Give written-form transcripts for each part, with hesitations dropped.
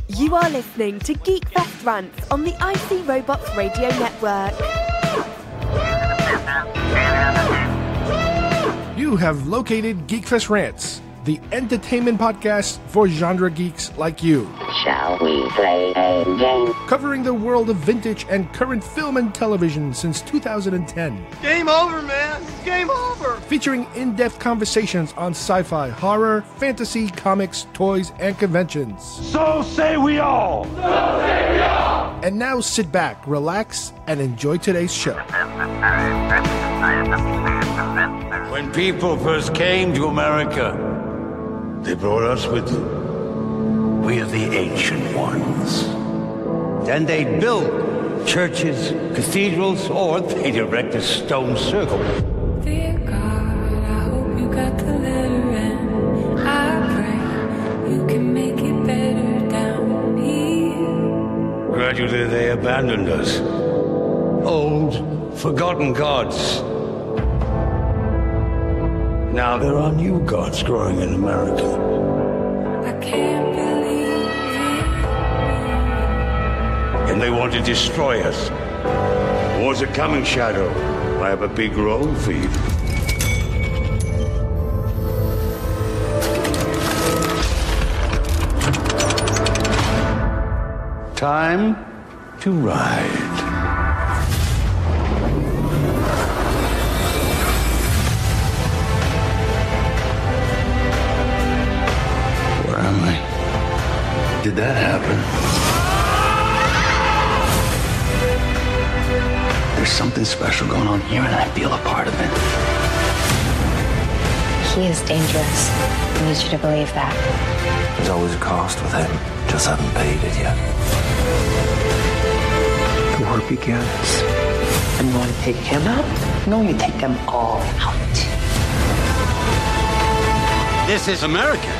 You are listening to Geekfest Rants on the IC Robots Radio Network. You have located Geekfest Rants, the entertainment podcast for genre geeks like you. Shall we play a game? Covering the world of vintage and current film and television since 2010. Game over, man! Game over! Featuring in-depth conversations on sci-fi, horror, fantasy, comics, toys, and conventions. So say we all! So say we all! And now sit back, relax, and enjoy today's show. When people first came to America, they brought us with them. We are the ancient ones. Then they'd build churches, cathedrals, or they'd erect a stone circle. Dear God, I hope you got the letter, and I pray you can make it better down here. Gradually they abandoned us. Old, forgotten gods. Now there are new gods growing in America. I can't believe it. And they want to destroy us. War's a coming, Shadow. I have a big role for you. Time to ride. Did that happen? There's something special going on here, and I feel a part of it. He is dangerous. I need you to believe that. There's always a cost with him. Just haven't paid it yet. The war begins. And you want to take him out? No, you take them all out. This is America.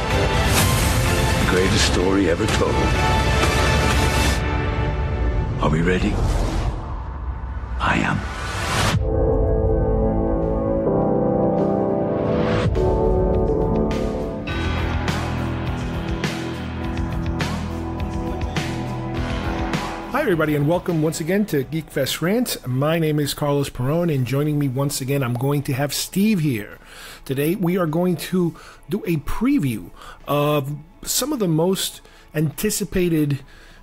The greatest story ever told. Are we ready? I am. Hi everybody, and welcome once again to Geekfest Rants. My name is Carlos Perron, and joining me once again, I'm going to have Steve here. Today we are going to do a preview of some of the most anticipated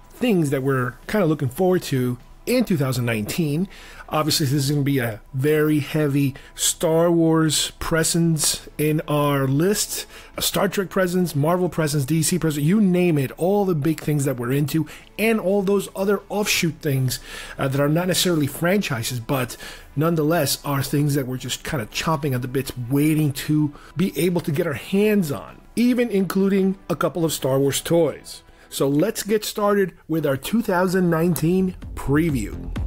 things that we're kind of looking forward to in 2019. Obviously, this is going to be a very heavy Star Wars presence in our list. A Star Trek presence, Marvel presence, DC presence, you name it. All the big things that we're into, and all those other offshoot things that are not necessarily franchises, but nonetheless are things that we're just kind of chomping at the bits, waiting to be able to get our hands on, even including a couple of Star Wars toys. So let's get started with our 2019 preview.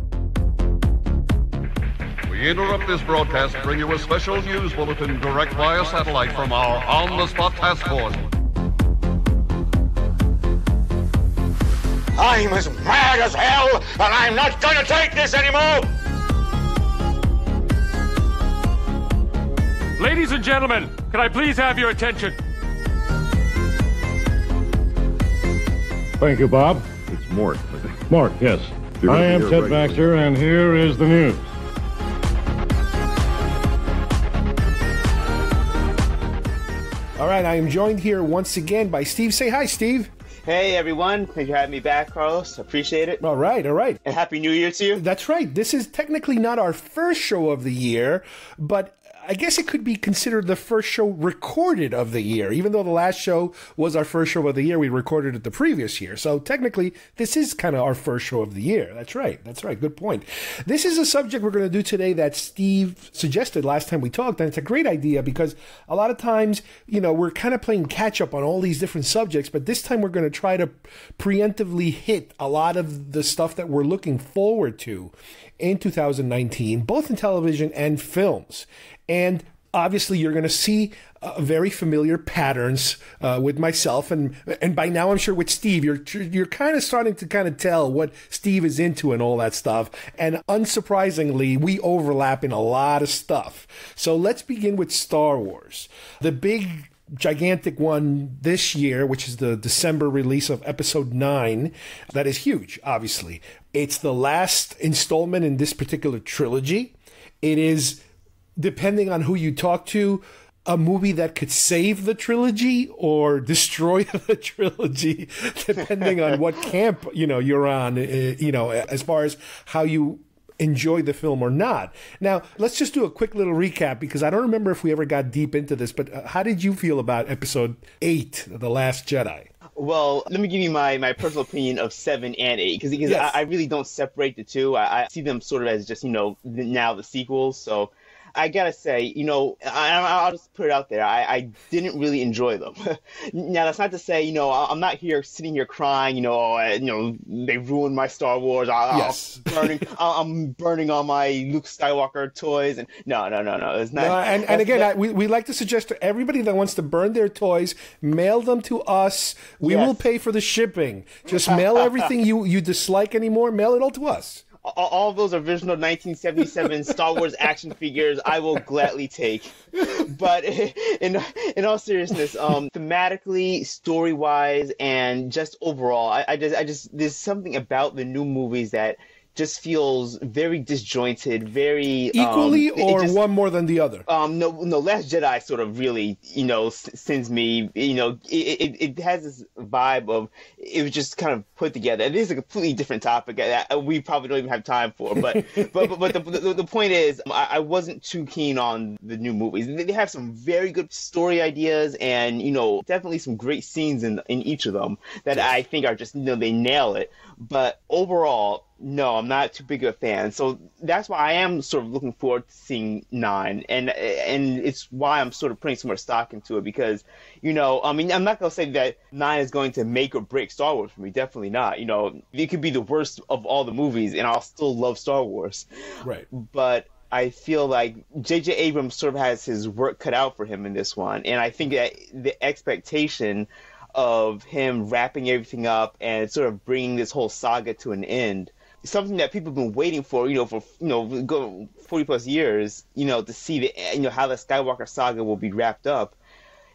We interrupt this broadcast to bring you a special news bulletin direct via satellite from our on-the-spot task force. I'm as mad as hell, and I'm not gonna take this anymore! Ladies and gentlemen, can I please have your attention? Thank you, Bob. It's Mort. Mort, yes. I am Ted Baxter, and here is the news. All right, I am joined here once again by Steve. Say hi, Steve. Hey, everyone. Thank you for having me back, Carlos. Appreciate it. All right. And Happy New Year to you. That's right. This is technically not our first show of the year, but I guess it could be considered the first show recorded of the year. Even though the last show was our first show of the year, we recorded it the previous year. So technically, this is kind of our first show of the year. That's right. Good point. This is a subject we're going to do today that Steve suggested last time we talked, and it's a great idea because a lot of times, we're kind of playing catch up on all these different subjects, but this time we're going to try to preemptively hit a lot of the stuff that we're looking forward to in 2019, both in television and films. And obviously, you're going to see very familiar patterns with myself, and by now I'm sure with Steve, you're kind of starting to kind of tell what Steve is into and all that stuff. And unsurprisingly, we overlap in a lot of stuff. So let's begin with Star Wars. The big gigantic one this year, which is the December release of episode 9. That is huge, obviously. It's the last installment in this particular trilogy. It is, depending on who you talk to, a movie that could save the trilogy or destroy the trilogy, depending on what camp, you're on, as far as how you enjoy the film or not. Now, let's just do a quick little recap, because I don't remember if we ever got deep into this, but how did you feel about episode 8, The Last Jedi? Well, let me give you my personal opinion of 7 and 8, because yes. I really don't separate the two. I see them sort of as just, now the sequels, so I gotta say, I'll just put it out there. I didn't really enjoy them. Now, that's not to say, I'm not sitting here crying, they ruined my Star Wars. I'm burning all my Luke Skywalker toys. And no. It's not. No, and again, we like to suggest to everybody that wants to burn their toys, mail them to us. We will pay for the shipping. Just mail everything you dislike anymore. Mail it all to us. All of those original 1977 Star Wars action figures I will gladly take. But in all seriousness, thematically, story-wise, and just overall, I just there's something about the new movies that just feels very disjointed, very equally, or one more than the other. No, Last Jedi sort of really, sends me, it has this vibe of it was just kind of put together. It is a completely different topic that we probably don't even have time for. But the point is, I wasn't too keen on the new movies. They have some very good story ideas, and definitely some great scenes in each of them that I think are just they nail it. But overall, no, I'm not too big of a fan. So that's why I am sort of looking forward to seeing 9. And it's why I'm sort of putting some more stock into it, because, I'm not going to say that 9 is going to make or break Star Wars for me. Definitely not. It could be the worst of all the movies, and I'll still love Star Wars. Right. But I feel like J.J. Abrams sort of has his work cut out for him in this one. And I think that the expectation of him wrapping everything up and sort of bringing this whole saga to an end, something that people have been waiting for, for 40 plus years, to see how the Skywalker saga will be wrapped up.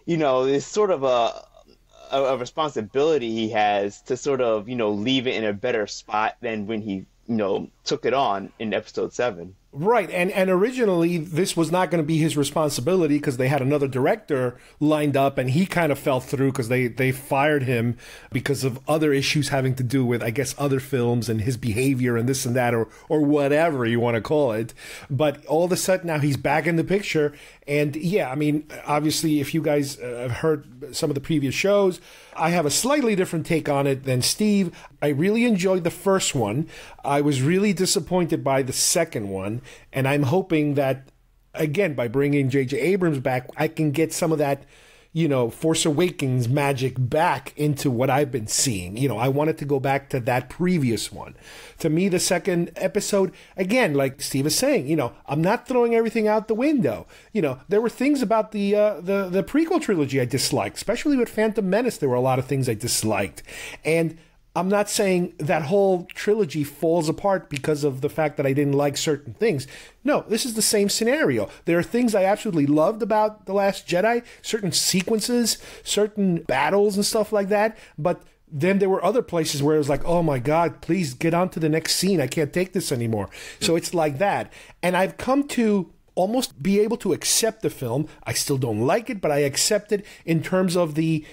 It's sort of a responsibility he has to sort of, leave it in a better spot than when he, took it on in episode 7. Right, and originally this was not going to be his responsibility, because they had another director lined up, and he kind of fell through because they fired him because of other issues having to do with, I guess, other films and his behavior and this and that, or whatever you want to call it. But all of a sudden now he's back in the picture, and yeah, I mean, obviously, if you guys have heard some of the previous shows, I have a slightly different take on it than Steve. I really enjoyed the first one. I was really disappointed by the second one. And I'm hoping that, again, by bringing J.J. Abrams back, I can get some of that, Force Awakens magic back into what I've been seeing. I wanted to go back to that previous one. To me, the second episode, again, like Steve is saying, I'm not throwing everything out the window. There were things about the prequel trilogy I disliked, especially with Phantom Menace. There were a lot of things I disliked. And I'm not saying that whole trilogy falls apart because of the fact that I didn't like certain things. No, this is the same scenario. There are things I absolutely loved about The Last Jedi, certain sequences, certain battles and stuff like that, but then there were other places where it was like, oh my God, please get on to the next scene. I can't take this anymore. So it's like that. And I've come to almost be able to accept the film. I still don't like it, but I accept it in terms of the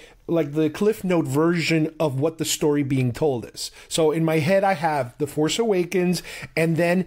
Cliff Note version of what the story being told is. So in my head, I have The Force Awakens, and then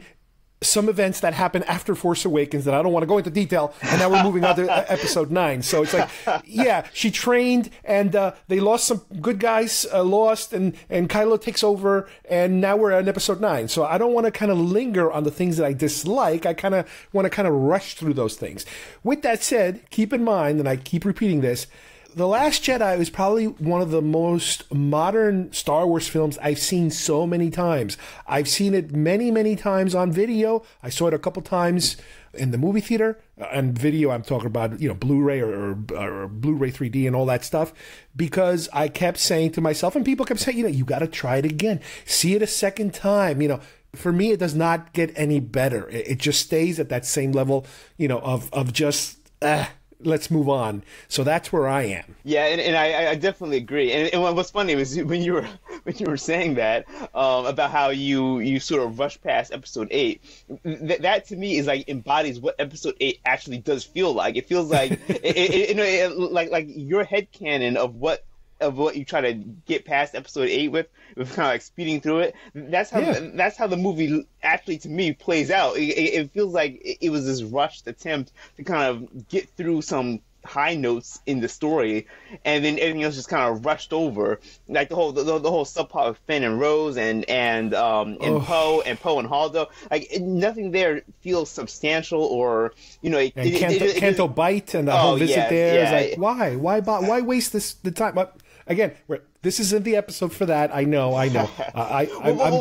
some events that happen after Force Awakens that I don't want to go into detail, and now we're moving on to episode 9. So it's like, yeah, she trained, and they lost some good guys, and Kylo takes over, and now we're on episode 9. So I don't want to kind of linger on the things that I dislike. I kind of want to kind of rush through those things. With that said, keep in mind, and I keep repeating this, The Last Jedi is probably one of the most modern Star Wars films I've seen so many times. I've seen it many, many times on video. I saw it a couple times in the movie theater. And video, I'm talking about, Blu-ray or Blu-ray 3D and all that stuff. Because I kept saying to myself, and people kept saying, you got to try it again. See it a second time. For me, it does not get any better. It just stays at that same level, of just... let's move on. So that's where I am. Yeah, and I definitely agree. And what's funny was when you were saying that about how you sort of rush past episode 8, that to me is like embodies what episode 8 actually does feel like. It feels like like your headcanon of what you try to get past episode 8 with kind of like speeding through it. That's how the movie actually, to me, plays out. It feels like it was this rushed attempt to kind of get through some high notes in the story, and then everything else just kind of rushed over. Like the whole subplot of Finn and Rose and Poe and Haldo. Like nothing there feels substantial or Canto bite and the whole visit there is like why waste the time? But again, this isn't the episode for that. I know. I'm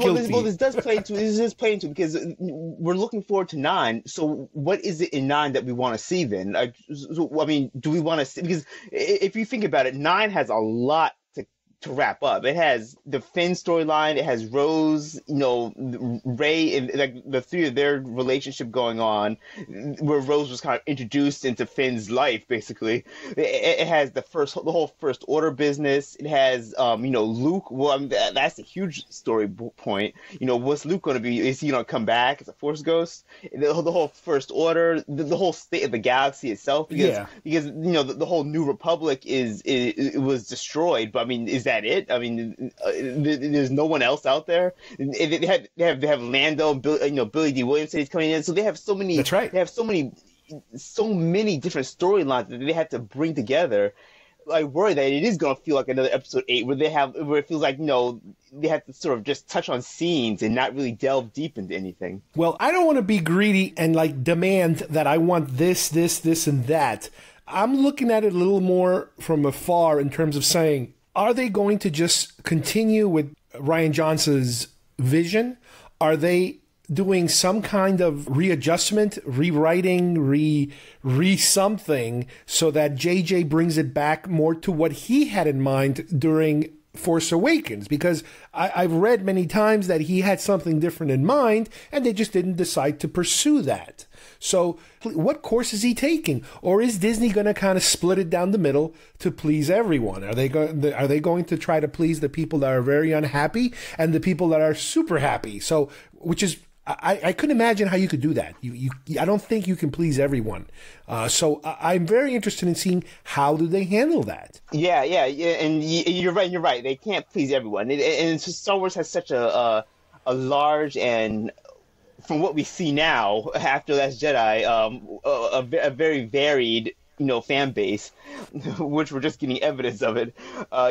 guilty. This does play into because we're looking forward to 9. So what is it in 9 that we want to see then? Do we want to see? Because if you think about it, 9 has a lot to wrap up. It has the Finn storyline. It has Rose, Ray, and like the three of their relationship going on, where Rose was kind of introduced into Finn's life. Basically, it has the whole First Order business. It has, Luke. Well, that's a huge story point. What's Luke going to be? Is he going to come back as a Force ghost? The whole First Order, the whole state of the galaxy itself. Because the whole New Republic it was destroyed. But is that it? There's no one else out there. They have Lando, Billy D. Williams said he's coming in, so they have so many. That's right. They have so many different storylines that they have to bring together. I worry that it is going to feel like another episode 8, where it feels like they have to sort of just touch on scenes and not really delve deep into anything. Well, I don't want to be greedy and like demand that I want this, and that. I'm looking at it a little more from afar in terms of saying, are they going to just continue with Rian Johnson's vision? Are they doing some kind of readjustment, rewriting, re-something, so that JJ brings it back more to what he had in mind during Force Awakens? Because I've read many times that he had something different in mind, and they just didn't decide to pursue that. So what course is he taking? Or is Disney going to kind of split it down the middle to please everyone? Are they going to try to please the people that are very unhappy and the people that are super happy? So, which is, I couldn't imagine how you could do that. I don't think you can please everyone. So I'm very interested in seeing how do they handle that. Yeah, and you're right. They can't please everyone. And it's just, Star Wars has such a large and, from what we see now after Last Jedi, a very varied, fan base, which we're just getting evidence of it.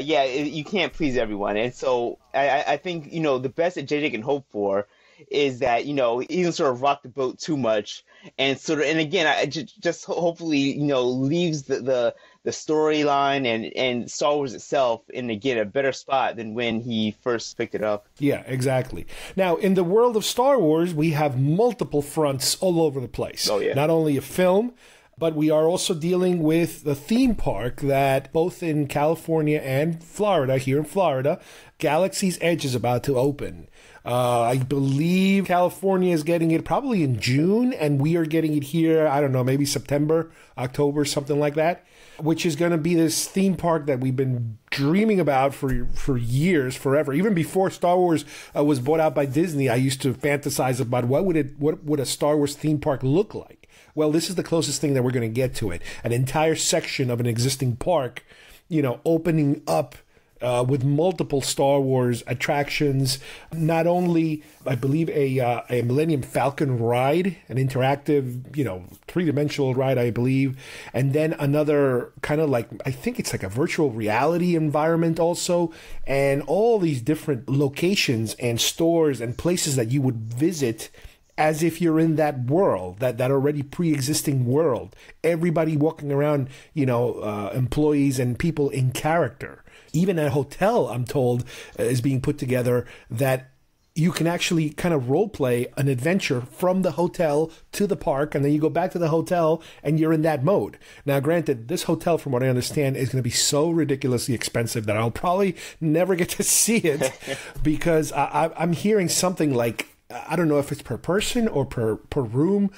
You can't please everyone, and so I think the best that JJ can hope for is that he doesn't sort of rock the boat too much, and again, I just hopefully leaves the storyline and Star Wars itself in, again, a better spot than when he first picked it up. Yeah, exactly. Now, in the world of Star Wars, we have multiple fronts all over the place. Oh, yeah. Not only a film, but we are also dealing with the theme park that both in California and Florida, here in Florida, Galaxy's Edge is about to open. I believe California is getting it probably in June, and we are getting it here, I don't know, maybe September, October, something like that, which is going to be this theme park that we've been dreaming about for years, forever. Even before Star Wars was bought out by Disney, I used to fantasize about what would a Star Wars theme park look like. Well, this is the closest thing that we're going to get to it. An entire section of an existing park, opening up with multiple Star Wars attractions. Not only, I believe, a Millennium Falcon ride, an interactive, three-dimensional ride, I believe, and then another kind of like, I think it's like a virtual reality environment also, and all these different locations and stores and places that you would visit as if you're in that world, that already pre-existing world. Everybody walking around, employees and people in character. Even a hotel, I'm told, is being put together that you can actually kind of role play an adventure from the hotel to the park, and then you go back to the hotel and you're in that mode. Now, granted, this hotel, from what I understand, is going to be so ridiculously expensive that I'll probably never get to see it because I'm hearing something like I don't know if it's per person or per room,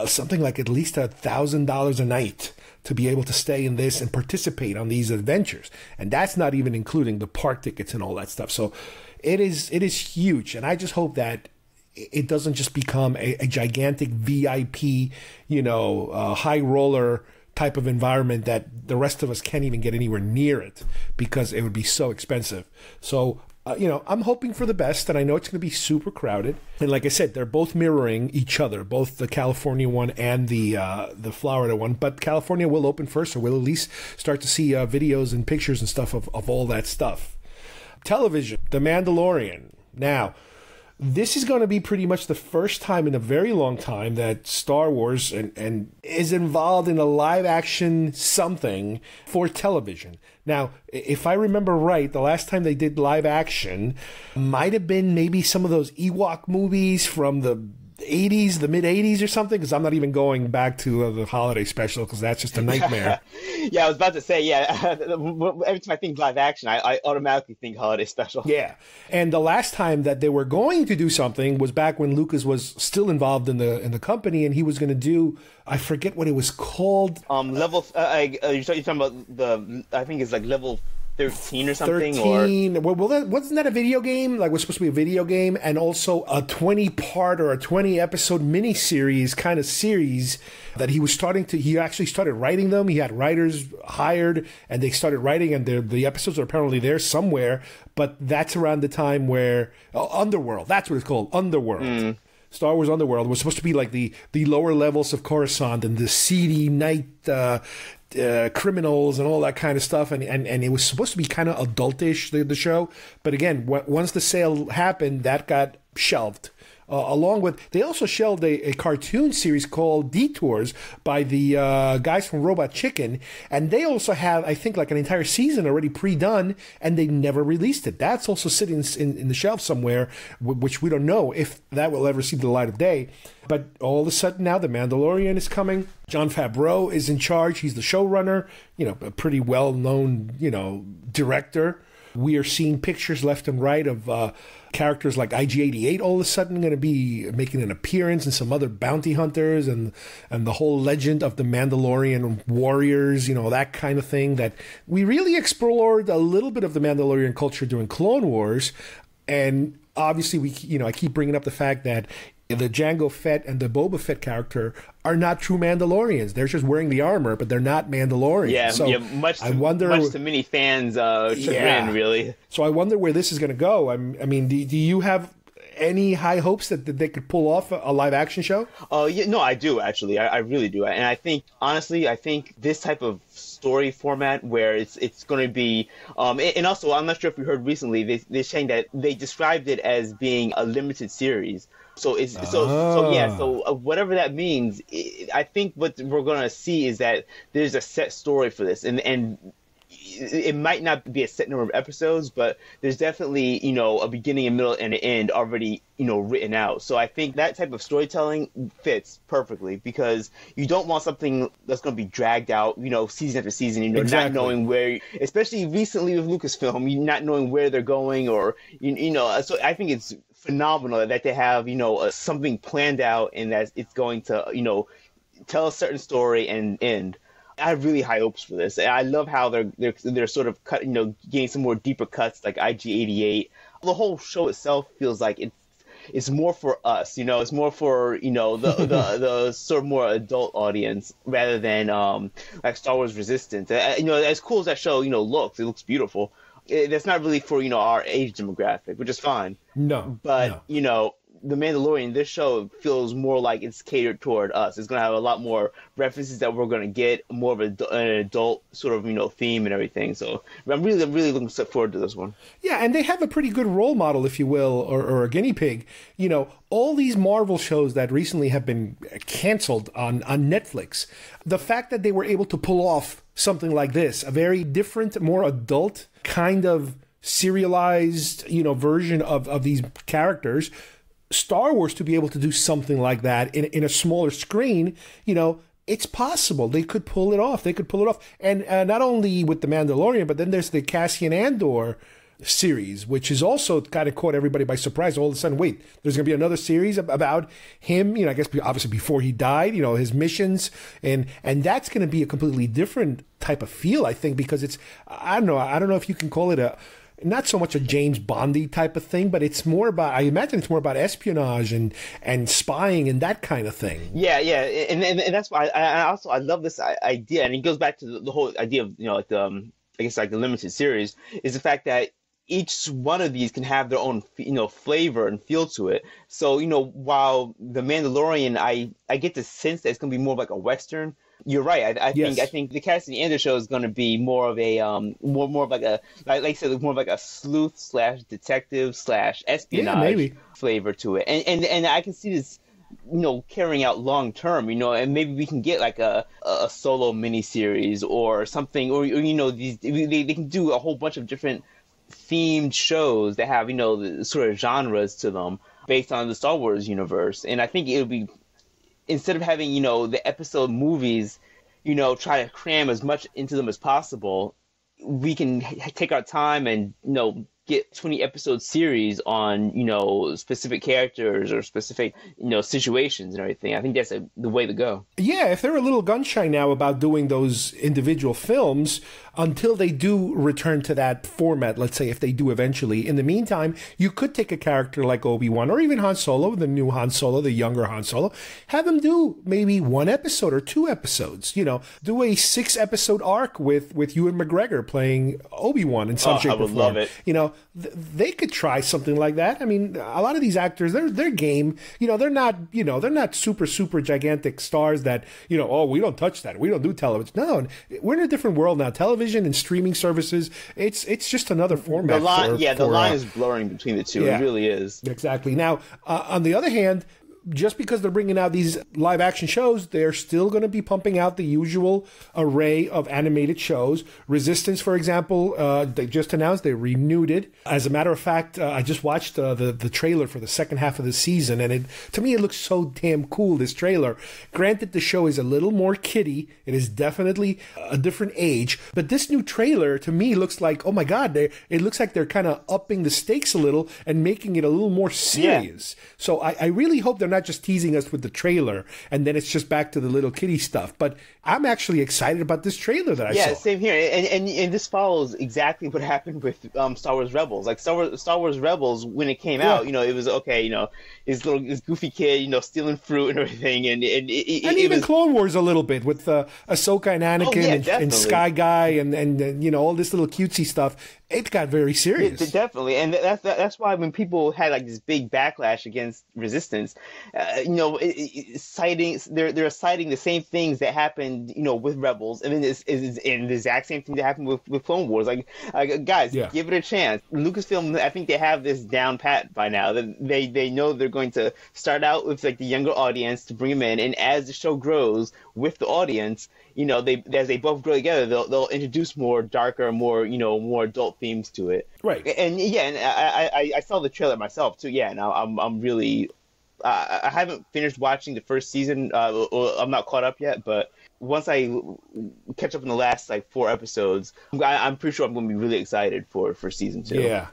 something like at least $1,000 a night to be able to stay in this and participate on these adventures. And that's not even including the park tickets and all that stuff. So it is huge. And I just hope that it doesn't just become a gigantic VIP, high roller type of environment that the rest of us can't even get anywhere near it because it would be so expensive. So, I'm hoping for the best, and I know it's going to be super crowded. And like I said, they're both mirroring each other, both the California one and the Florida one. But California will open first, so we'll at least start to see videos and pictures and stuff of all that stuff. Television, The Mandalorian. Now, this is going to be pretty much the first time in a very long time that Star Wars and is involved in a live-action something for television. Now, if I remember right, the last time they did live-action might have been maybe some of those Ewok movies from the 80s, the mid-80s or something, because I'm not even going back to the holiday special because that's just a nightmare. Yeah, I was about to say, every time I think live action, I automatically think holiday special. Yeah, and the last time that they were going to do something was back when Lucas was still involved in the company, and he was going to do, I forget what it was called. Level, you're talking about I think it's like level 13 or something? 13. Well, wasn't that a video game? Like, it was supposed to be a video game and also a 20-part or a 20-episode miniseries kind of series that he actually started writing them. He had writers hired and they started writing, and the episodes are apparently there somewhere, but that's around the time where Underworld, that's what it's called, Underworld. Star Wars Underworld was supposed to be like the lower levels of Coruscant and the seedy night criminals and all that kind of stuff, and it was supposed to be kind of adultish, the show, but again, once the sale happened, that got shelved. Along with, they also shelved a cartoon series called Detours by the guys from Robot Chicken, and they also have, I think, like an entire season already pre-done, and they never released it. That's also sitting in the shelf somewhere, which we don't know if that will ever see the light of day. But all of a sudden now, The Mandalorian is coming. Jon Favreau is in charge. He's the showrunner, a pretty well-known, director. We are seeing pictures left and right of characters like IG-88 all of a sudden going to be making an appearance, and some other bounty hunters, and the whole legend of the Mandalorian warriors, that kind of thing that we really explored a little bit of the Mandalorian culture during Clone Wars. And obviously I keep bringing up the fact that the Jango Fett and the Boba Fett character are not true Mandalorians. They're just wearing the armor, but they're not Mandalorians. Yeah, much to many fans' chagrin, really. So I wonder where this is going to go. I mean, do you have any high hopes that they could pull off a live-action show? No, I do, actually. I really do. And I think, honestly, this type of story format where it's going to be and also, I'm not sure if you heard recently, they're saying that they described it as being a limited series. So whatever that means, I think what we're going to see is that there's a set story for this, and it might not be a set number of episodes, but there's definitely, a beginning, a middle, and an end already, written out. So I think that type of storytelling fits perfectly, because you don't want something that's going to be dragged out, season after season, exactly. Not knowing where, especially recently with Lucasfilm, you not knowing where they're going, or, so I think it's phenomenal that they have, something planned out, and that it's going to, tell a certain story and end. I have really high hopes for this. I love how they're sort of getting some more deeper cuts, like IG-88. The whole show itself feels like it's more for us, it's more for the sort of more adult audience rather than like Star Wars Resistance. As cool as that show it looks beautiful. That's not really for our age demographic, which is fine. No, but The Mandalorian, this show feels more like it's catered toward us. It's going to have a lot more references that we're going to get, more of an adult sort of, theme and everything. So I'm really looking forward to this one. Yeah, and they have a pretty good role model, if you will, or a guinea pig. All these Marvel shows that recently have been canceled on Netflix, the fact that they were able to pull off something like this, a very different, more adult kind of serialized, version of these characters, Star Wars to be able to do something like that in a smaller screen, it's possible. They could pull it off. And not only with The Mandalorian, but then there's the Cassian Andor series, which is also kind of caught everybody by surprise. All of a sudden, wait, there's going to be another series about him, I guess obviously before he died, his missions, and that's going to be a completely different type of feel, I think, because it's, I don't know if you can call it not so much a James Bondy type of thing, but it's more about, I imagine it's more about espionage and spying and that kind of thing. Yeah, and that's why I love this idea, and it goes back to the whole idea of I guess like the limited series, is the fact that each one of these can have their own flavor and feel to it. So while the Mandalorian, I get the sense that it's going to be more like a Western. You're right. I think the Cassidy Andor show is going to be more of a more of like a like I said, more of like a sleuth / detective / espionage flavor to it. And I can see this carrying out long term, and maybe we can get like a solo miniseries or something, or these they can do a whole bunch of different themed shows that have the sort of genres to them based on the Star Wars universe. And I think it would be, instead of having the episode movies try to cram as much into them as possible, we can take our time and get 20 episode series on specific characters or specific situations and everything. I think that's the way to go. Yeah, if they're a little gun shy now about doing those individual films, until they do return to that format, let's say if they do eventually, in the meantime, you could take a character like Obi-Wan or even Han Solo, the new Han Solo, the younger Han Solo, have them do maybe 1 episode or 2 episodes, do a 6-episode arc with Ewan McGregor playing Obi-Wan in some shape or form. I would love it. They could try something like that. I mean, a lot of these actors, they're game. They're not super gigantic stars that, we don't touch that. We don't do television. No, we're in a different world now. Television and streaming services, it's just another format. The line is blurring between the two. Yeah, it really is. Exactly. Now, on the other hand, just because they're bringing out these live action shows, they're still going to be pumping out the usual array of animated shows. Resistance, for example, they just announced they renewed it. As a matter of fact, I just watched the trailer for the second half of the season, and to me it looks so damn cool, this trailer. Granted, the show is a little more kiddie. It is definitely a different age, but this new trailer to me looks like, oh my God, it looks like they're kind of upping the stakes a little and making it a little more serious. Yeah. So I really hope they're not just teasing us with the trailer and then it's just back to the little kiddie stuff. But I'm actually excited about this trailer that I saw. Yeah, same here. And this follows exactly what happened with Star Wars Rebels. Like Star Wars Rebels, when it came out, it was okay. This goofy kid, stealing fruit and everything, and even Clone Wars a little bit with Ahsoka and Anakin and Sky Guy and all this little cutesy stuff. It got very serious. Definitely, and that's why when people had like this big backlash against Resistance, citing they're citing the same things that happened, with Rebels, and then it's the exact same thing that happened with Clone Wars. Like guys, give it a chance. Lucasfilm, I think they have this down pat by now. They know they're going to start out with like the younger audience to bring them in, and as the show grows with the audience, as they both grow together, they'll introduce more darker, more adult themes to it. Right. And I saw the trailer myself too. Yeah, and I'm really I haven't finished watching the first season. I'm not caught up yet, but once I catch up in the last like 4 episodes, I'm pretty sure I'm going to be really excited for season 2. Yeah.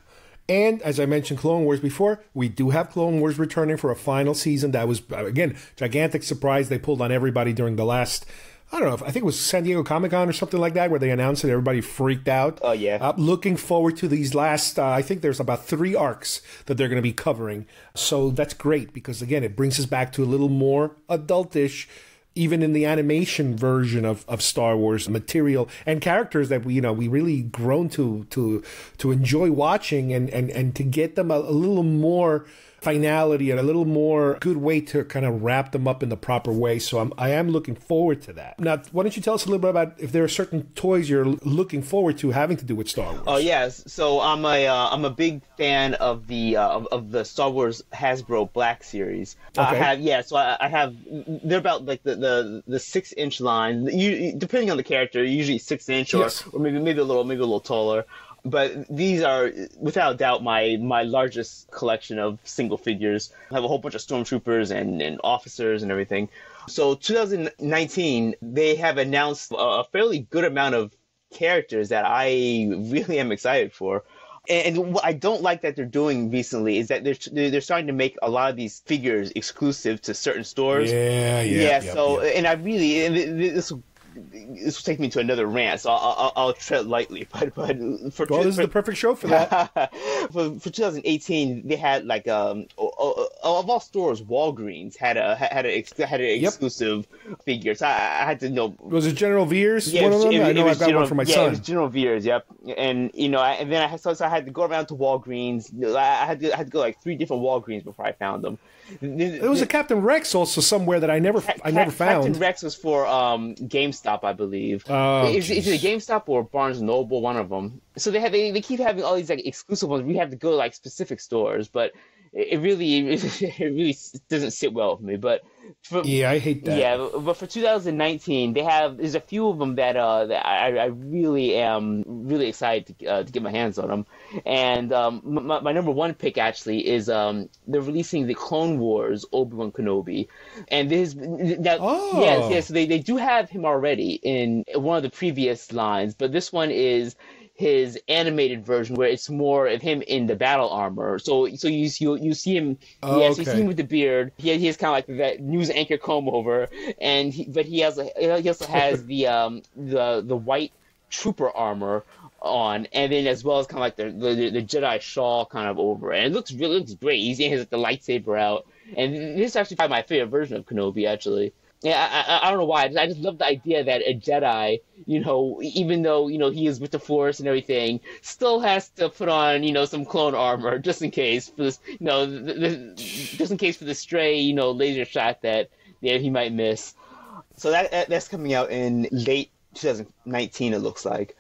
And as I mentioned Clone Wars before, we do have Clone Wars returning for a final season. That was, again, gigantic surprise. They pulled on everybody during the last, I don't know, I think it was San Diego Comic-Con or something like that, where they announced it. Everybody freaked out. Oh, yeah. Looking forward to these last, I think there's about 3 arcs that they're going to be covering. So that's great because, again, it brings us back to a little more adultish, even in the animation version of Star Wars material and characters that we really grown to enjoy watching and to get them a little more finality and a little more good way to kind of wrap them up in the proper way. So I am looking forward to that. Now, why don't you tell us a little bit about if there are certain toys you're looking forward to having to do with Star Wars? Oh yes, so I'm a big fan of the Star Wars Hasbro Black series. Okay. I have they're about like the 6-inch line. Depending on the character, usually 6-inch or maybe a little taller. But these are, without doubt, my largest collection of single figures. I have a whole bunch of stormtroopers and officers and everything. So 2019, they have announced a fairly good amount of characters that I really am excited for. And what I don't like that they're doing recently is that they're starting to make a lot of these figures exclusive to certain stores. And I really, and this will take me to another rant, so I'll tread lightly. But this is the perfect show for that. for 2018, they had like of all stores, Walgreens had an exclusive figure. So I had to know. Was it General Veers? Yeah, one of them? I know I've got one for my son. Yeah, it was General Veers. Yep. And I had to go around to Walgreens. I had to go like 3 different Walgreens before I found them. There was a Captain Rex also somewhere that I never found. Captain Rex was for GameStop, I believe. Is it a GameStop or Barnes & Noble? One of them. So they keep having all these like exclusive ones. We have to go to like specific stores, but it really doesn't sit well with me. But I hate that. Yeah, but for 2019, there's a few of them that I really am really excited to get my hands on them. And my number one pick actually is they're releasing the Clone Wars Obi-Wan Kenobi, and so they do have him already in one of the previous lines, but this one is his animated version where it's more of him in the battle armor. So you see him, you see him with the beard. He has kind of like that news anchor comb over, but he also has the white trooper armor on, and then as well as kind of like the Jedi shawl kind of over, and it looks great. He has the lightsaber out, and this is actually probably my favorite version of Kenobi actually. Yeah, I don't know why. I just love the idea that a Jedi, even though, he is with the Force and everything, still has to put on, some clone armor just in case for this, just in case for the stray, laser shot that he might miss. So that's coming out in late 2019, it looks like.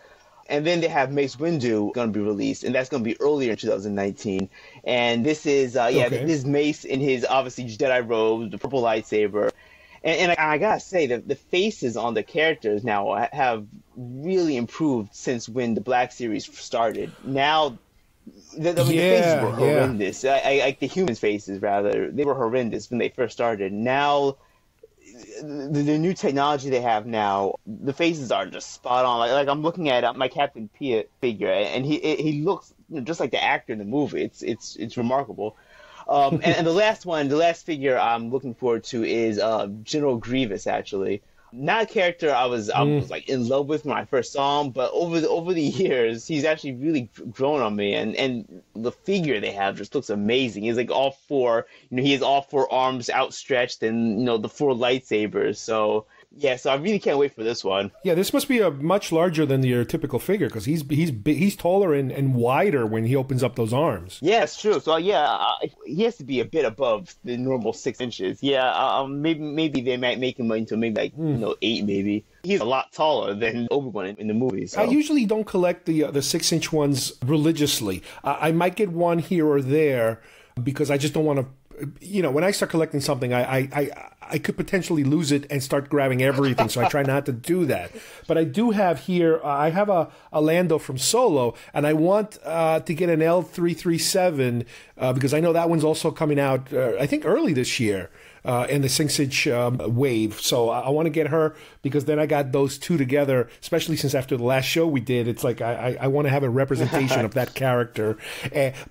And then they have Mace Windu going to be released, and that's going to be earlier in 2019. And this is, this is Mace in his, obviously, Jedi robe, the purple lightsaber. And I gotta say that the faces on the characters now have really improved since when the Black Series started. Now, the faces were horrendous. Like the humans' faces, rather, they were horrendous when they first started. Now, the new technology they have now, the faces are just spot on. Like I'm looking at my Captain Piet figure, and he looks just like the actor in the movie. It's remarkable. And the last figure I'm looking forward to is General Grievous. Actually, not a character I was like in love with when I first saw him, but over the years he's actually really grown on me. And the figure they have just looks amazing. He's like all 4, he has all 4 arms outstretched, and the 4 lightsabers. So I really can't wait for this one. Yeah, this must be a much larger than your typical figure because he's taller and wider when he opens up those arms. Yeah, it's true. So he has to be a bit above the normal 6 inches. Yeah, maybe they might make him into maybe like 8 maybe. He's a lot taller than Obi-Wan in the movies. So. I usually don't collect the 6-inch ones religiously. I might get one here or there because I just don't want to. When I start collecting something, I could potentially lose it and start grabbing everything, so I try not to do that. But I do have here, I have a Lando from Solo, and I want to get an L337 because I know that one's also coming out, I think, early this year. In the 6-inch wave. So I want to get her because then I got those two together, especially since after the last show we did, it's like I want to have a representation of that character.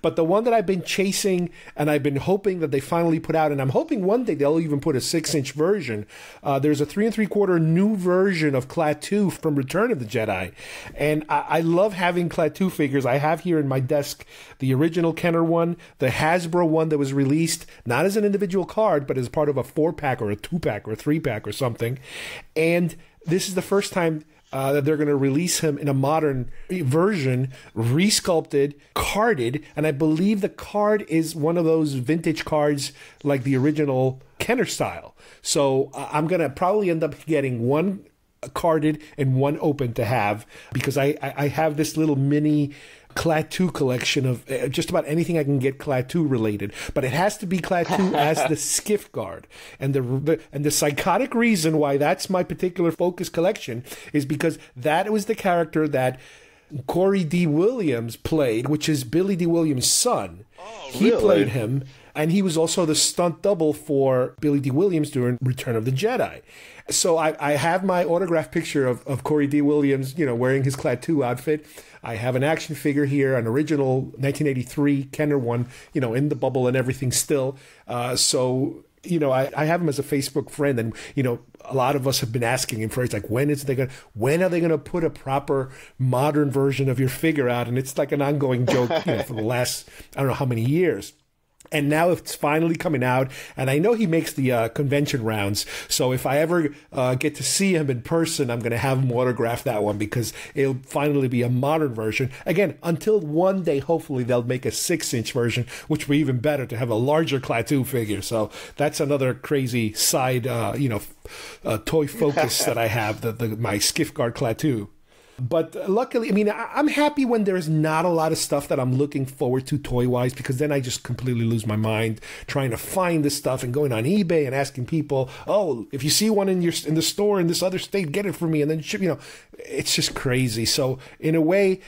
But the one that I've been chasing and I've been hoping that they finally put out, and I'm hoping one day they'll even put a 6-inch version. There's a 3 3/4 new version of Klaatu from Return of the Jedi. And I love having Klaatu figures. I have here in my desk the original Kenner one, the Hasbro one that was released, not as an individual card, but as part of a 4-pack or a 2-pack or a 3-pack or something. And this is the first time that they're going to release him in a modern version, resculpted, carded, and I believe the card is one of those vintage cards like the original Kenner style. So I'm going to probably end up getting one carded and one open to have because I have this little mini Klaatu collection of just about anything I can get Klaatu related, but it has to be Klaatu as the skiff guard. And the psychotic reason why that's my particular focus collection is because that was the character that Corey D. Williams played, which is Billy D. Williams' son. Oh, he really? played him, and he was also the stunt double for Billy D. Williams during Return of the Jedi. So I have my autographed picture of Corey D. Williams, wearing his Klaatu outfit. I have an action figure here, an original 1983 Kenner one, in the bubble and everything still. So I have him as a Facebook friend, and a lot of us have been asking him for it's like, when are they gonna put a proper modern version of your figure out? And it's like an ongoing joke, for the last I don't know how many years. And now it's finally coming out, and I know he makes the convention rounds. So if I ever get to see him in person, I'm going to have him autograph that one because it'll finally be a modern version. Again, until one day, hopefully, they'll make a 6-inch version, which would be even better to have a larger Klaatu figure. So that's another crazy side, toy focus that I have, my Skiff-Guard Klaatu. But luckily, I'm happy when there's not a lot of stuff that I'm looking forward to toy-wise, because then I just completely lose my mind trying to find this stuff and going on eBay and asking people, oh, if you see one in the store in this other state, get it for me, and then ship. It's just crazy. So in a way,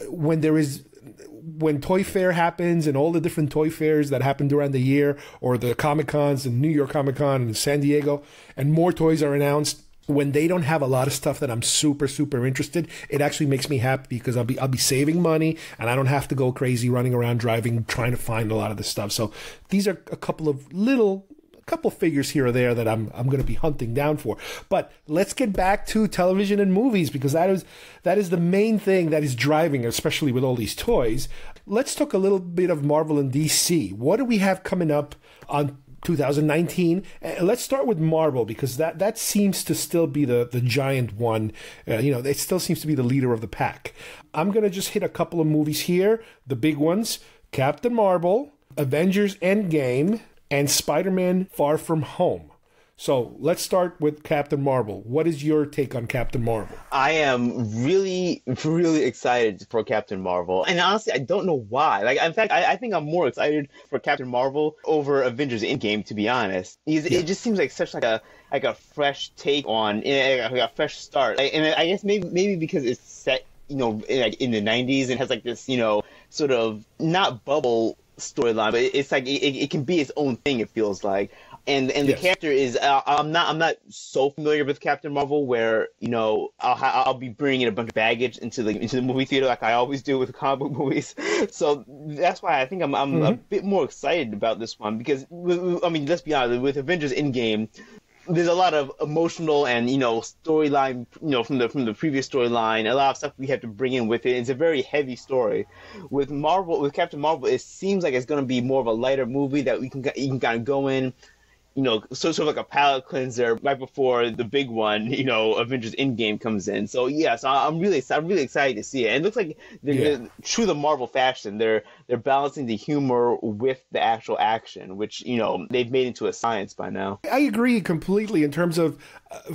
when Toy Fair happens and all the different toy fairs that happen during the year, or the Comic-Cons and New York Comic-Con and San Diego, and more toys are announced, when they don't have a lot of stuff that I'm super, super interested, it actually makes me happy because I'll be saving money and I don't have to go crazy running around trying to find a lot of this stuff. So these are a couple figures here or there that I'm going to be hunting down for. But let's get back to television and movies, because that is the main thing that is driving, especially with all these toys. Let's talk a little bit of Marvel and DC. What do we have coming up on 2019? Let's start with Marvel, because that seems to still be the giant one. It still seems to be the leader of the pack. I'm going to just hit a couple of movies here. The big ones: Captain Marvel, Avengers Endgame, and Spider-Man Far From Home. So let's start with Captain Marvel. What is your take on Captain Marvel? I am really, really excited for Captain Marvel. And honestly, I don't know why. In fact, I think I'm more excited for Captain Marvel over Avengers Endgame, to be honest. It just seems like such a fresh take on, a fresh start. And I guess maybe because it's set, in the 90s and has this, sort of not bubble storyline, but it's like it can be its own thing, it feels like. And the character is I'm not so familiar with Captain Marvel, where I'll be bringing a bunch of baggage into the movie theater like I always do with comic book movies. So that's why I think I'm a bit more excited about this one, because let's be honest, with Avengers Endgame, there's a lot of emotional and storyline from the previous storyline, a lot of stuff we have to bring in with it. It's a very heavy story. With Captain Marvel, it seems like it's going to be more of a lighter movie that you can kind of go in, sort of like a palate cleanser right before the big one, Avengers Endgame comes in. So I'm really excited to see it. And it looks like they're true to Marvel fashion. They're balancing the humor with the actual action, which they've made into a science by now. I agree completely in terms of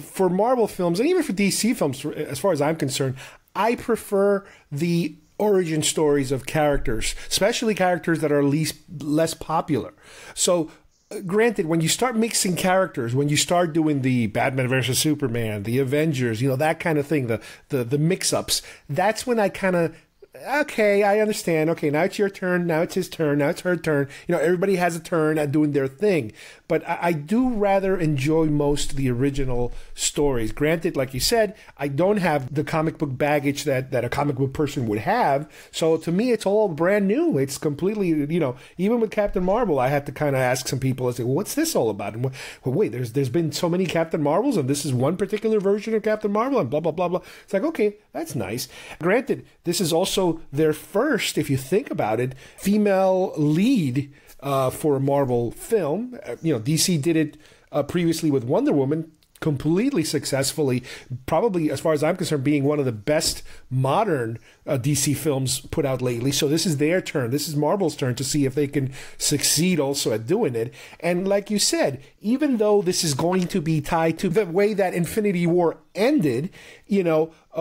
for Marvel films, and even for DC films, as far as I'm concerned, I prefer the origin stories of characters, especially characters that are less popular. So granted, when you start mixing characters, when you start doing the Batman versus Superman, the Avengers, that kind of thing, the mix-ups, that's when I kind of, okay, I understand. Okay, now it's your turn. Now it's his turn. Now it's her turn. Everybody has a turn at doing their thing. But I do rather enjoy most the original stories. Granted, like you said, I don't have the comic book baggage that a comic book person would have. So to me, it's all brand new. It's completely, even with Captain Marvel, I had to kind of ask some people, I say, well, what's this all about? And wait, there's been so many Captain Marvels, and this is one particular version of Captain Marvel, and blah, blah, blah, blah. It's like, okay, that's nice. Granted, this is also their first, if you think about it, female lead for a Marvel film. DC did it previously with Wonder Woman, completely successfully, probably, as far as I'm concerned, being one of the best modern DC films put out lately. So this is their turn. This is Marvel's turn to see if they can succeed also at doing it. And like you said, even though this is going to be tied to the way that Infinity War ended,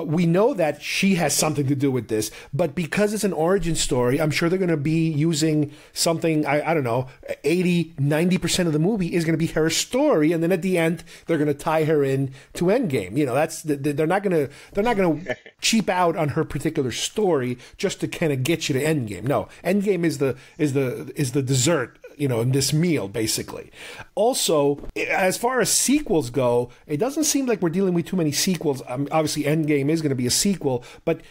we know that she has something to do with this, but because it's an origin story, I'm sure they're going to be using something, I don't know, 80, 90% of the movie is going to be her story, and then at the end, they're going to tie her in to Endgame. You know, they're not going to cheap out on her particular story just to kind of get you to Endgame. No, Endgame is the dessert, you know, in this meal, basically. Also, as far as sequels go, it doesn't seem like we're dealing with too many sequels. Obviously, Endgame is going to be a sequel, but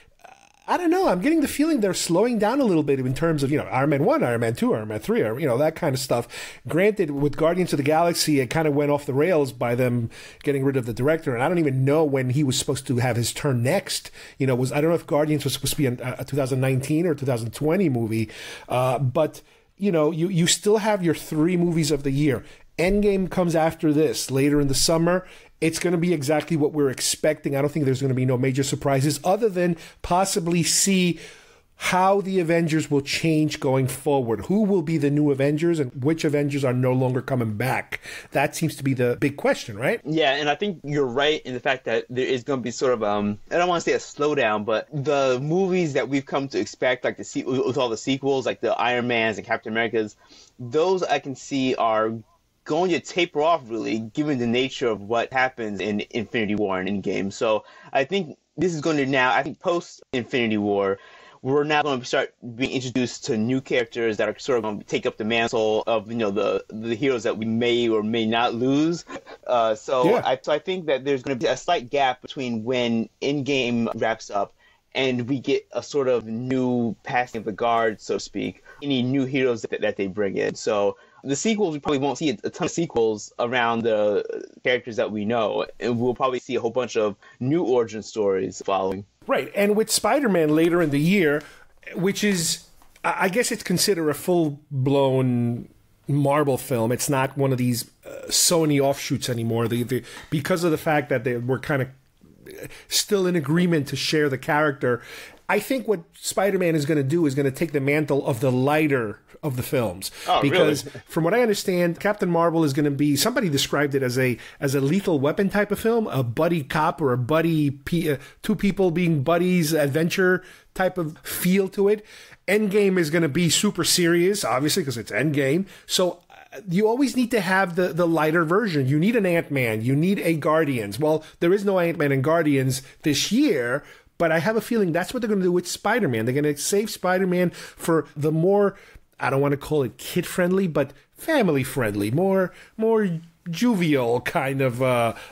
I don't know. I'm getting the feeling they're slowing down a little bit in terms of, you know, Iron Man 1, Iron Man 2, Iron Man 3, or, you know, that kind of stuff. Granted, with Guardians of the Galaxy, it kind of went off the rails by them getting rid of the director, and I don't even know when he was supposed to have his turn next. You know, I don't know if Guardians was supposed to be a 2019 or 2020 movie, but you know, you still have your 3 movies of the year. Endgame comes after this later in the summer. It's going to be exactly what we're expecting. I don't think there's going to be no major surprises other than possibly see how the Avengers will change going forward. Who will be the new Avengers and which Avengers are no longer coming back? That seems to be the big question, right? Yeah, and I think you're right in the fact that there is going to be sort of, I don't want to say a slowdown, but the movies that we've come to expect, like with all the sequels, like the Iron Mans and Captain Americas, those I can see are going to taper off, really, given the nature of what happens in Infinity War and Endgame. So I think this is going to now, I think post-Infinity War, we're now going to start being introduced to new characters that are sort of going to take up the mantle of, you know, the heroes that we may or may not lose. I think that there's going to be a slight gap between when Endgame wraps up and we get a sort of new passing of the guard, so to speak, any new heroes that they bring in. So the sequels, we probably won't see a ton of sequels around the characters that we know, and we'll probably see a whole bunch of new origin stories following. Right, and with Spider-Man later in the year, which is, I guess it's considered a full-blown Marvel film. It's not one of these Sony offshoots anymore. Because of the fact that they were kind of still in agreement to share the character, I think what Spider-Man is going to do is going to take the mantle of the lighter of the films. Oh, because really? From what I understand, Captain Marvel is going to be, somebody described it as a Lethal Weapon type of film, a buddy cop or a buddy, two people being buddies, adventure type of feel to it. Endgame is going to be super serious, obviously, because it's Endgame. So you always need to have the lighter version. You need an Ant-Man. You need a Guardians. Well, there is no Ant-Man and Guardians this year, but I have a feeling that's what they're going to do with Spider-Man. They're going to save Spider-Man for the more, I don't want to call it kid-friendly, but family-friendly, more jovial kind of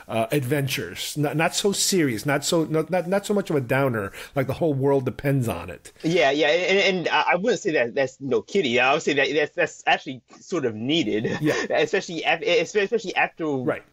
adventures. Not so serious, not so much of a downer, like the whole world depends on it. Yeah, and I wouldn't say that that's no kiddie. I would say that that's actually sort of needed. Yeah, especially after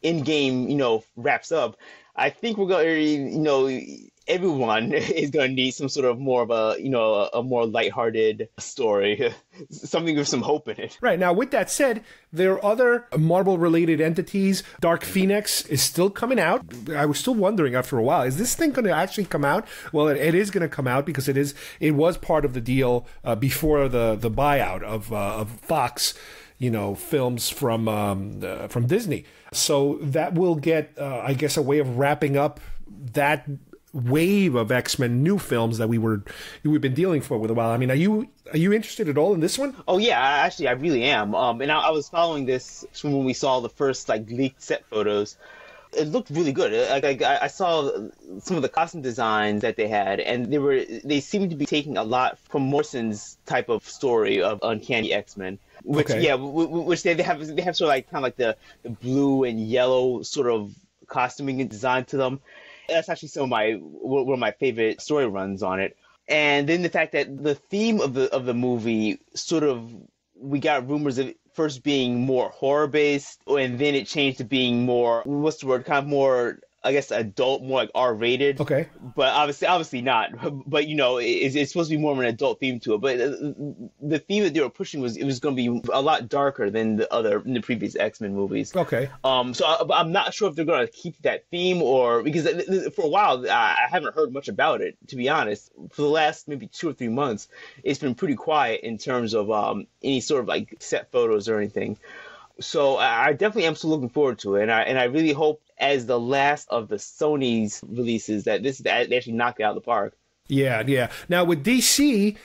Endgame, wraps up. I think we're going, everyone is going to need some sort of more of a more lighthearted story, something with some hope in it. Right. Now, with that said, there are other Marvel-related entities. Dark Phoenix is still coming out. I was still wondering after a while, is this thing going to actually come out? Well, it is going to come out because it was part of the deal before the buyout of Fox, films from Disney. So that will get, I guess, a way of wrapping up that wave of X-Men new films that we've been dealing with a while. I mean, are you interested at all in this one? Oh yeah, I really am. And I was following this from when we saw the first leaked set photos. It looked really good. I saw some of the costume designs that they had, and they seemed to be taking a lot from Morrison's type of story of Uncanny X-Men. Which which they have sort of kind of the blue and yellow sort of costuming and design to them. That's actually one of my favorite story runs on it. And then the fact that the theme of the movie sort of, we got rumors of it first being more horror based, and then it changed to being more, kind of more, I guess, adult, more like R-rated. Okay. But obviously not. But it's supposed to be more of an adult theme to it. But the theme that they were pushing was going to be a lot darker than the previous X-Men movies. Okay. So I'm not sure if they're going to keep that theme, or because for a while I haven't heard much about it, to be honest. For the last maybe 2 or 3 months, it's been pretty quiet in terms of any sort of set photos or anything. So I definitely am still looking forward to it, and I really hope as the last of the Sony's releases, that they actually knocked it out of the park. Yeah. Now, with DC,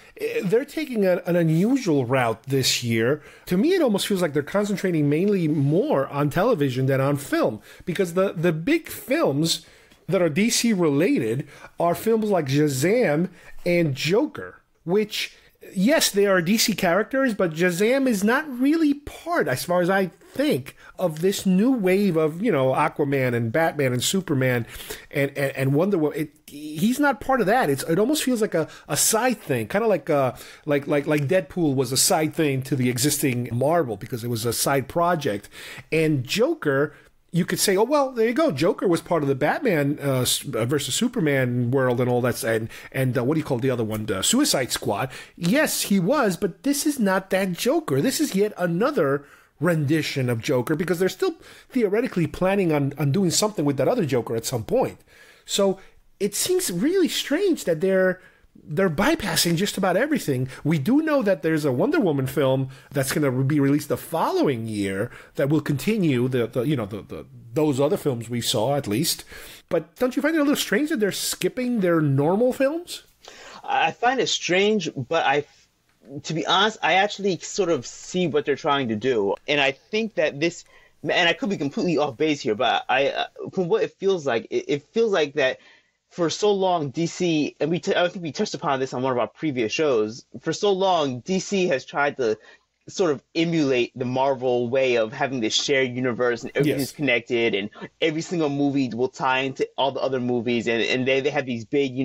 they're taking an unusual route this year. To me, it almost feels like they're concentrating mainly more on television than on film, because the big films that are DC related are films like Shazam and Joker, which, yes, they are DC characters, but Shazam is not really part, as far as I think, of this new wave of, Aquaman and Batman and Superman and Wonder Woman. He's not part of that. It almost feels like a side thing, kind of like Deadpool was a side thing to the existing Marvel because it was a side project. And Joker, you could say, oh, well, there you go. Joker was part of the Batman versus Superman world and all that. And what do you call the other one? Suicide Squad. Yes, he was, but this is not that Joker. This is yet another rendition of Joker, because they're still theoretically planning on doing something with that other Joker at some point. So it seems really strange that they're bypassing just about everything. We do know that there's a Wonder Woman film that's going to be released the following year that will continue those other films we saw, at least. But don't you find it a little strange that they're skipping their normal films? I find it strange, but to be honest, I actually sort of see what they're trying to do. And I think that this, and I could be completely off base here, but from what it feels like, it feels like that for so long, DC, and I think we touched upon this on one of our previous shows, for so long, DC has tried to sort of emulate the Marvel way of having this shared universe and everything's connected, and every single movie will tie into all the other movies, and they have these big,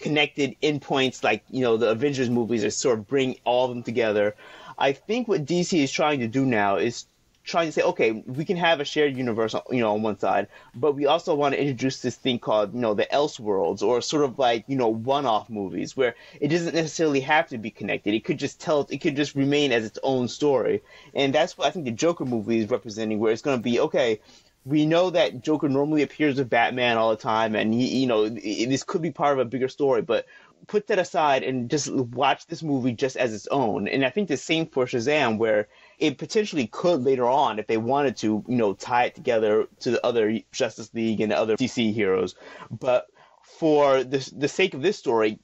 connected endpoints like, the Avengers movies that sort of bring all of them together. I think what DC is trying to do now is trying to say, okay, we can have a shared universe, on one side, but we also want to introduce this thing called, the Elseworlds, or sort of like, one-off movies where it doesn't necessarily have to be connected. It could just remain as its own story. And that's what I think the Joker movie is representing, where it's going to be, okay, we know that Joker normally appears with Batman all the time, and this could be part of a bigger story, but put that aside and just watch this movie just as its own. And I think the same for Shazam, where it potentially could later on, if they wanted to, tie it together to the other Justice League and other DC heroes. But for the sake of this story,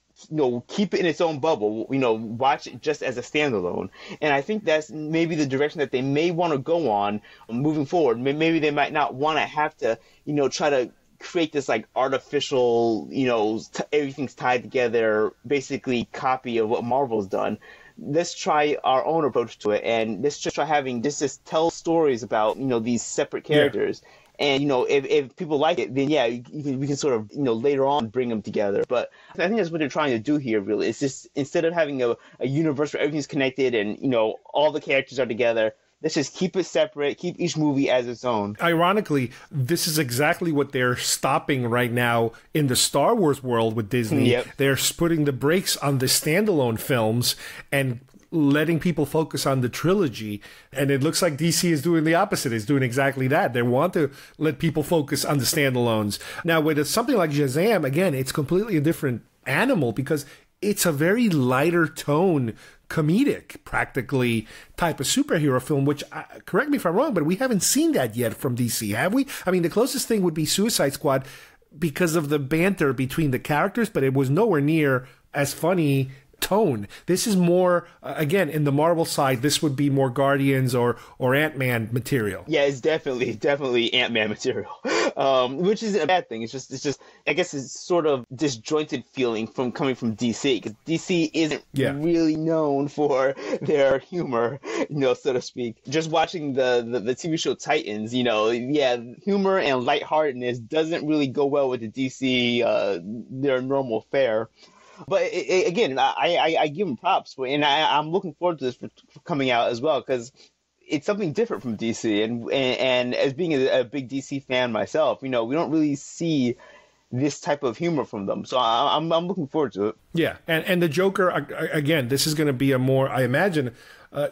keep it in its own bubble, watch it just as a standalone. And I think that's maybe the direction that they may want to go on moving forward. Maybe they might not want to have to, try to create this like artificial, everything's tied together, basically copy of what Marvel's done. Let's try our own approach to it, and let's just try having just tell stories about, these separate characters. Yeah. And, if people like it, then, we can sort of, later on bring them together. But I think that's what they're trying to do here, really. It's just, instead of having a universe where everything's connected and, all the characters are together, let's just keep it separate, keep each movie as its own. Ironically, this is exactly what they're stopping right now in the Star Wars world with Disney. Yep. They're putting the brakes on the standalone films and letting people focus on the trilogy. And it looks like DC is doing the opposite, is doing exactly that. They want to let people focus on the standalones. Now, with something like Shazam, again, it's completely a different animal because it's a very lighter tone, comedic, practically, type of superhero film, which, correct me if I'm wrong, but we haven't seen that yet from DC, have we? I mean, the closest thing would be Suicide Squad because of the banter between the characters, but it was nowhere near as funny tone. This is more, again, in the Marvel side, this would be more Guardians or Ant-Man material. Yeah, it's definitely Ant-Man material, which isn't a bad thing. It's just, I guess it's sort of disjointed feeling coming from DC, because DC isn't really known for their humor, so to speak. Just watching the TV show Titans, humor and lightheartedness doesn't really go well with the DC, their normal fare. But again, I give them props, and I'm looking forward to this for coming out as well, because it's something different from DC, and as being a big DC fan myself, we don't really see this type of humor from them, so I'm looking forward to it. Yeah, and the Joker, again, this is going to be a more, I imagine,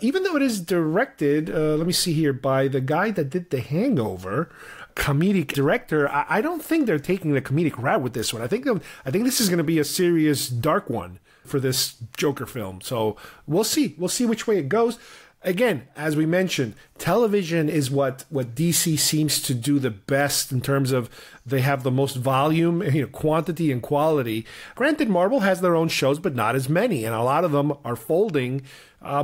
even though it is directed, let me see here, by the guy that did The Hangover, comedic director, I don't think they're taking the comedic route with this one. I think this is going to be a serious dark one for this Joker film. So we'll see which way it goes. Again, as we mentioned, television is what DC seems to do the best in terms of they have the most volume, quantity and quality. Granted, Marvel has their own shows, but not as many, and a lot of them are folding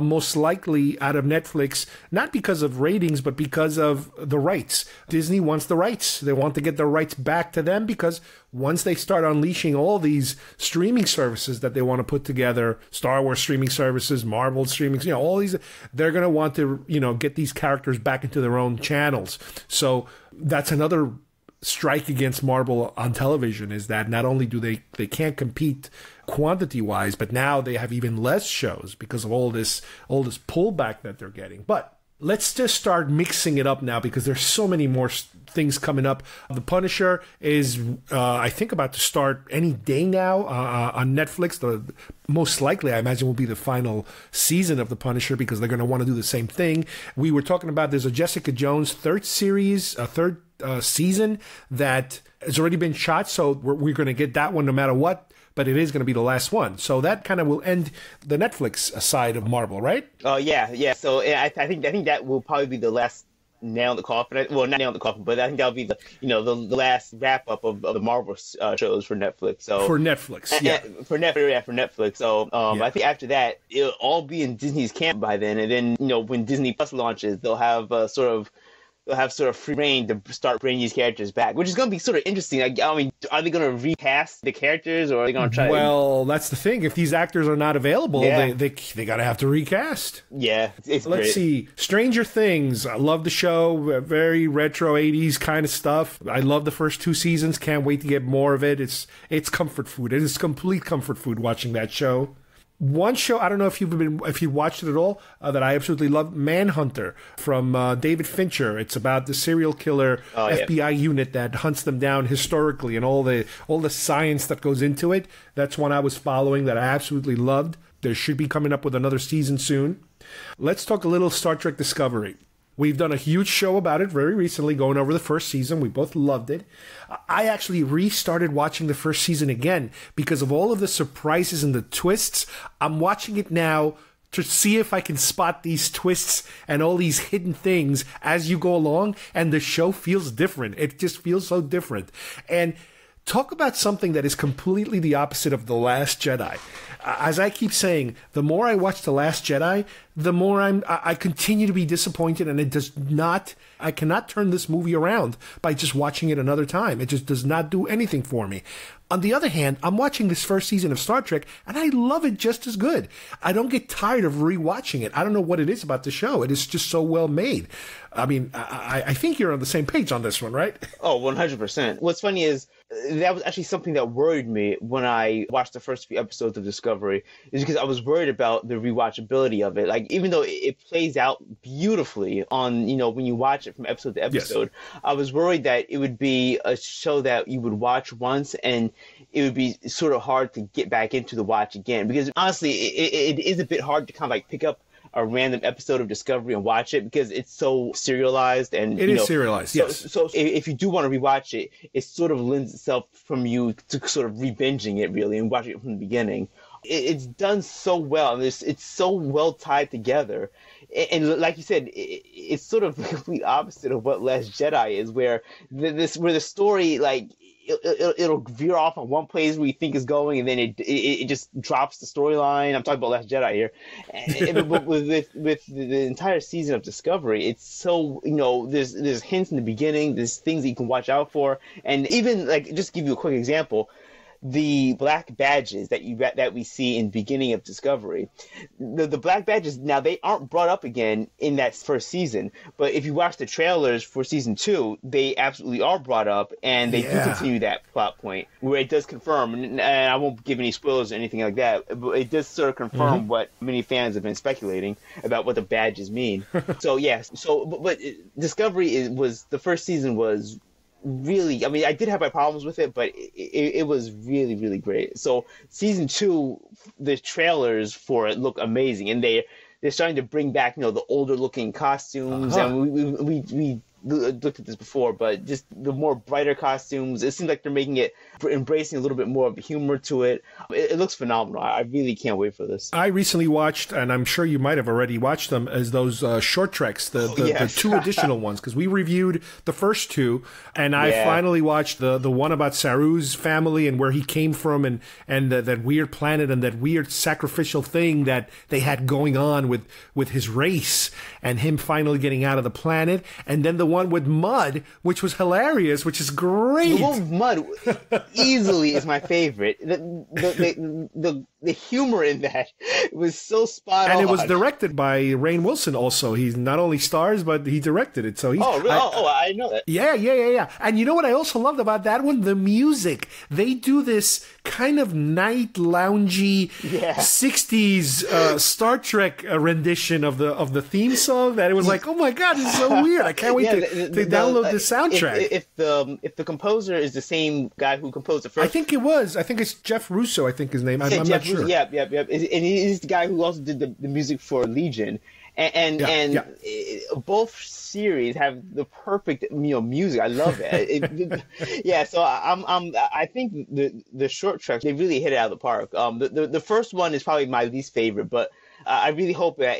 most likely out of Netflix, not because of ratings, but because of the rights. Disney wants the rights. They want to get the rights back to them because once they start unleashing all these streaming services that they want to put together, Star Wars streaming services, Marvel streaming, all these, they're going to want to, get these characters back into their own channels. So that's another strike against Marvel on television, is that not only do they can't compete quantity wise, but now they have even less shows because of all this pullback that they're getting. But let's just start mixing it up now because there's so many more things coming up. The Punisher is, I think, about to start any day now on Netflix. Most likely, I imagine, will be the final season of The Punisher because they're going to want to do the same thing. We were talking about there's a Jessica Jones third season that has already been shot, so we're going to get that one no matter what. But it is going to be the last one. So that kind of will end the Netflix side of Marvel, right? Oh, yeah. So I think that will probably be the last nail in the coffin. Well, not nail in the coffin, but I think that'll be the last wrap up of the Marvel shows for Netflix. So for Netflix, yeah. For Netflix. So I think after that, it'll all be in Disney's camp by then. And then, when Disney Plus launches, they'll have sort of free reign to start bringing these characters back, which is going to be sort of interesting. I mean, are they going to recast the characters, or are they going to try? Well, that's the thing. If these actors are not available, they got to have to recast. Yeah, Let's see. Stranger Things. I love the show. Very retro 80s kind of stuff. I love the first 2 seasons. Can't wait to get more of it. It's comfort food. It is complete comfort food watching that show. One show, I don't know if you watched it at all, that I absolutely love, Manhunter from David Fincher. It's about the serial killer FBI unit that hunts them down historically and all the science that goes into it. That's one I was following that I absolutely loved. There should be coming up with another season soon. Let's talk a little Star Trek Discovery. We've done a huge show about it very recently, going over the first season. We both loved it. I actually restarted watching the first season again because of all of the surprises and the twists. I'm watching it now to see if I can spot these twists and all these hidden things as you go along, and the show feels different. It just feels so different. And talk about something that is completely the opposite of The Last Jedi. As I keep saying, the more I watch The Last Jedi, the more I continue to be disappointed, and I cannot turn this movie around by just watching it another time. It just does not do anything for me. On the other hand, I'm watching this first season of Star Trek, and I love it just as good. I don't get tired of rewatching it. I don't know what it is about the show. It is just so well made. I mean, I think you're on the same page on this one, right? Oh, 100%. What's funny is that was actually something that worried me when I watched the first few episodes of Discovery, is because I was worried about the rewatchability of it. Like, even though it plays out beautifully on, when you watch it from episode to episode, yes, I was worried that it would be a show that you would watch once and it would be sort of hard to get back into the watch again. Because honestly, it is a bit hard to kind of like pick up a random episode of Discovery and watch it because it's so serialized, and it is serialized. Yes. So if you do want to rewatch it, it sort of lends itself from you to sort of re-binging it really and watching it from the beginning. It's done so well, and it's so well tied together. And like you said, it's sort of the complete opposite of what Last Jedi is, where the story, like, it'll veer off on one place where you think is going, and then it just drops the storyline. I'm talking about Last Jedi here. But with the entire season of Discovery, it's so, there's hints in the beginning, there's things that you can watch out for, and even, like, just give you a quick example. The black badges that we see in the beginning of Discovery, the black badges, now they aren't brought up again in that first season, but if you watch the trailers for season 2, they absolutely are brought up, and they do continue that plot point where it does confirm, and I won't give any spoilers or anything like that, but it does sort of confirm what many fans have been speculating about what the badges mean. So yes, but Discovery was, the first season was really, I mean, I did have my problems with it, but it was really, really great. So season 2, the trailers for it look amazing, and they're starting to bring back, the older looking costumes, and looked at this before, but just the more brighter costumes, it seems like they're embracing a little bit more of the humor to it. It looks phenomenal. I really can't wait for this. I recently watched, and I'm sure you might have already watched them, as those short treks, the 2 additional ones, because we reviewed the first 2, and I finally watched the one about Saru's family and where he came from, and that weird planet and that weird sacrificial thing that they had going on with his race, and him finally getting out of the planet, and then the one with Mud, which was hilarious, which is great. The one with Mud easily is my favorite. The humor in that was so spot on. And it was directed by Rainn Wilson also. He's not only stars, but he directed it. So he's, really? I know that. Yeah. And you know what I also loved about that one? The music. They do this kind of night loungy 60s Star Trek rendition of the theme song that it was like, oh my God, this is so weird. I can't wait to download the soundtrack. If the composer is the same guy who composed the first, I think it was. I think it's Jeff Russo. I think his name. I'm not sure. Yeah. And he's the guy who also did the music for Legion, and both series have the perfect music. I love it. So I think the short treks, they really hit it out of the park. The first one is probably my least favorite, but I really hope that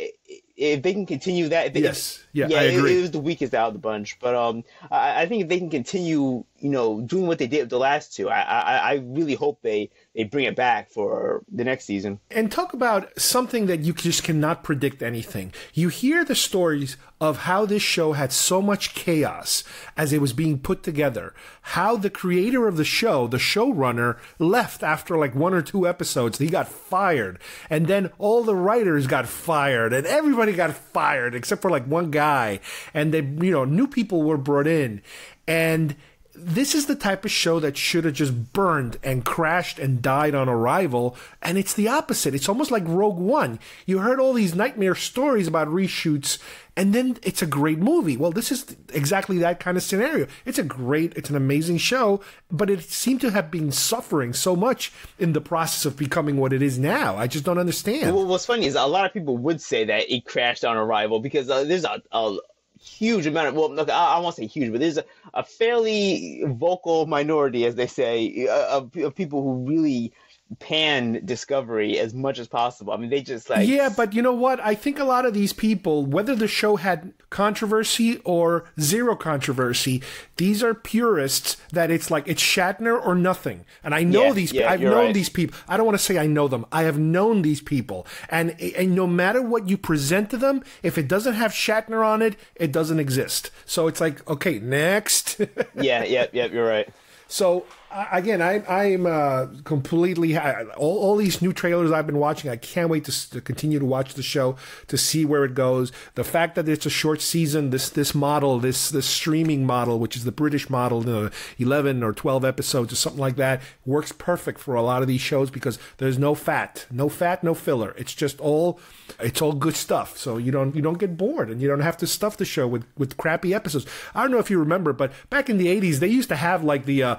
if they can continue that, I agree. It was the weakest out of the bunch, but I think if they can continue, doing what they did with the last 2, I really hope they bring it back for the next season. And talk about something that you just cannot predict anything. You hear the stories of how this show had so much chaos as it was being put together, how the creator of the show, the showrunner, left after like 1 or 2 episodes. He got fired, and then all the writers got fired, and everybody got fired except for like one guy, and they, new people were brought in. And this is the type of show that should have just burned and crashed and died on arrival, and it's the opposite. It's almost like Rogue One. You heard all these nightmare stories about reshoots, and then it's a great movie. Well, this is exactly that kind of scenario. It's an amazing show, but it seemed to have been suffering so much in the process of becoming what it is now. I just don't understand. Well, what's funny is a lot of people would say that it crashed on arrival because there's a huge amount of, look, I won't say huge, but there's a fairly vocal minority, as they say, of people who really pan Discovery as much as possible. I mean, they just like... Yeah, but you know what? I think a lot of these people, whether the show had controversy or zero controversy, these are purists that it's like, it's Shatner or nothing. And I know these people. I've known these people. I don't want to say I know them. I have known these people. And no matter what you present to them, if it doesn't have Shatner on it, it doesn't exist. So it's like, okay, next. You're right. So, again, I'm completely... All these new trailers I've been watching, I can't wait to continue to watch the show, to see where it goes. The fact that it's a short season, this model, this streaming model, which is the British model, 11 or 12 episodes or something like that, works perfect for a lot of these shows because there's no fat, no filler. It's just all good stuff. So you don't get bored, and you don't have to stuff the show with crappy episodes. I don't know if you remember, but back in the 80s, they used to have like the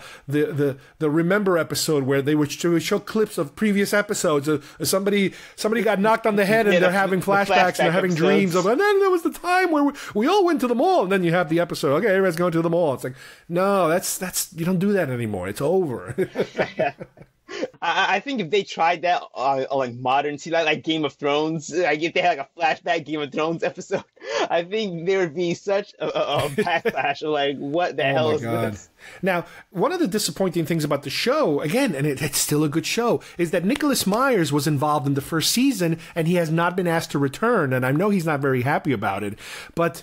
Remember episode where they would show clips of previous episodes. Somebody got knocked on the head and they're having flashbacks and they're having dreams of, and then there was the time where we all went to the mall, and then you have the episode, okay, everybody's going to the mall. It's like, no, that's you don't do that anymore. It's over. I think if they tried that on like modern TV, like Game of Thrones, like if they had like a flashback Game of Thrones episode, I think there would be such a backlash of like, what the hell is this? Now, one of the disappointing things about the show, again, and it's still a good show, is that Nicholas Myers was involved in the first season, and he has not been asked to return, and I know he's not very happy about it, but...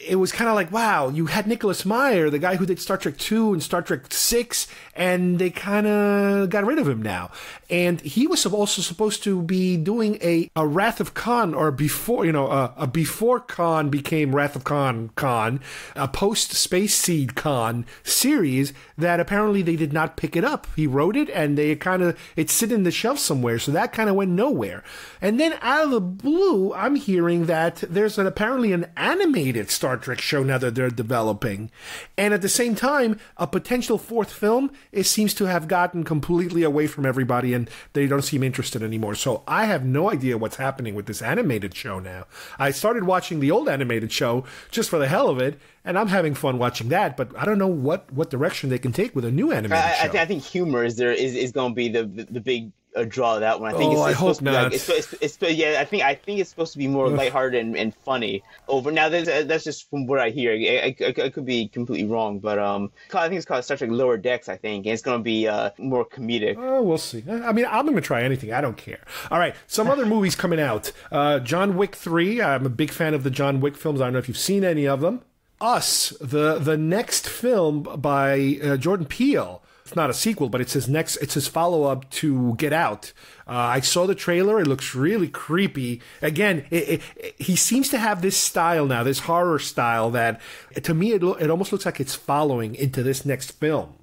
It was kind of like, wow, you had Nicholas Meyer, the guy who did Star Trek 2 and Star Trek 6, and they kind of got rid of him now. And he was also supposed to be doing a Wrath of Khan, or before, a before Khan became Wrath of Khan, a post-Space Seed Khan series that apparently they did not pick it up. He wrote it, and it's sitting in the shelf somewhere, so that kind of went nowhere. And then out of the blue, I'm hearing that there's apparently an animated Star Trek show now that they're developing. And at the same time, a potential fourth film, it seems to have gotten completely away from everybody and they don't seem interested anymore. So I have no idea what's happening with this animated show now. I started watching the old animated show just for the hell of it, and I'm having fun watching that, but I don't know what direction they can take with a new animated show. I think humor is going to be the big draw of that one. I think I hope not. I think it's supposed to be more lighthearted and funny. Now that's just from what I hear. I could be completely wrong, but I think it's called Star Trek Lower Decks. I think, and it's going to be more comedic. Oh, we'll see. I mean, I'm going to try anything. I don't care. All right, some other movies coming out. John Wick 3. I'm a big fan of the John Wick films. I don't know if you've seen any of them. Us, the next film by Jordan Peele. It's not a sequel, but it's his follow-up to Get Out. I saw the trailer. It looks really creepy. Again, he seems to have this style now, this horror style that, to me, it almost looks like it's following into this next film.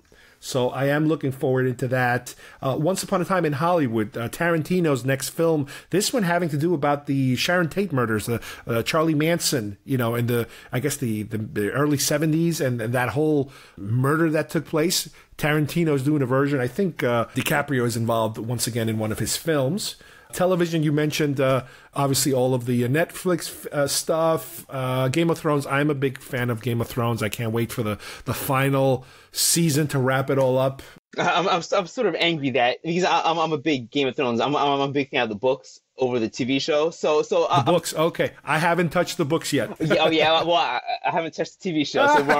So I am looking forward into that. Once Upon a Time in Hollywood, Tarantino's next film. This one having to do about the Sharon Tate murders, Charlie Manson, in the early 70s and that whole murder that took place. Tarantino's doing a version. I think DiCaprio is involved once again in one of his films. Television, you mentioned obviously all of the Netflix stuff. Game of Thrones, I'm a big fan of Game of Thrones. I can't wait for the final season to wrap it all up. I'm sort of angry that because I'm a big Game of Thrones. I'm a big fan of the books over the TV show. So the books, okay. I haven't touched the books yet. Yeah. Well, I haven't touched the TV show. So we're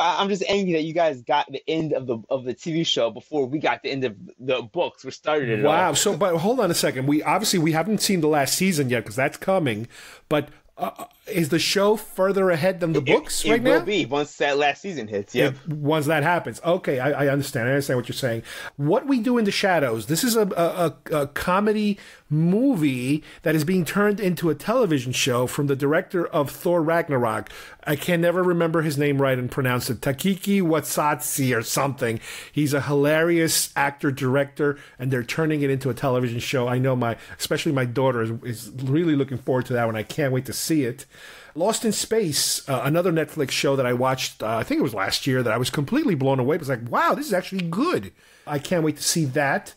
I'm just angry that you guys got the end of the TV show before we got the end of the books. We started it. Wow. So, but hold on a second. We haven't seen the last season yet because that's coming. But is the show further ahead than the books right now? It will be once that last season hits. Yep. Once that happens. Okay, I understand. I understand what you're saying. What We Do in the Shadows. This is a comedy movie that is being turned into a television show from the director of Thor Ragnarok. I can never remember his name right and pronounce it. Takiki Watsatsi or something. He's a hilarious actor-director, and they're turning it into a television show. I know especially my daughter is really looking forward to that one. I can't wait to see it. Lost in Space, another Netflix show that I watched, I think it was last year, that I was completely blown away. It was like, wow, this is actually good. I can't wait to see that.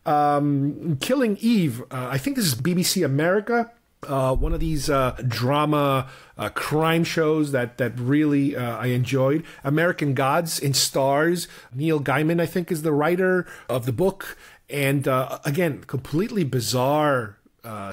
Killing Eve, I think this is BBC America. One of these drama crime shows that really I enjoyed. American Gods in Stars. Neil Gaiman, I think, is the writer of the book. And again, completely bizarre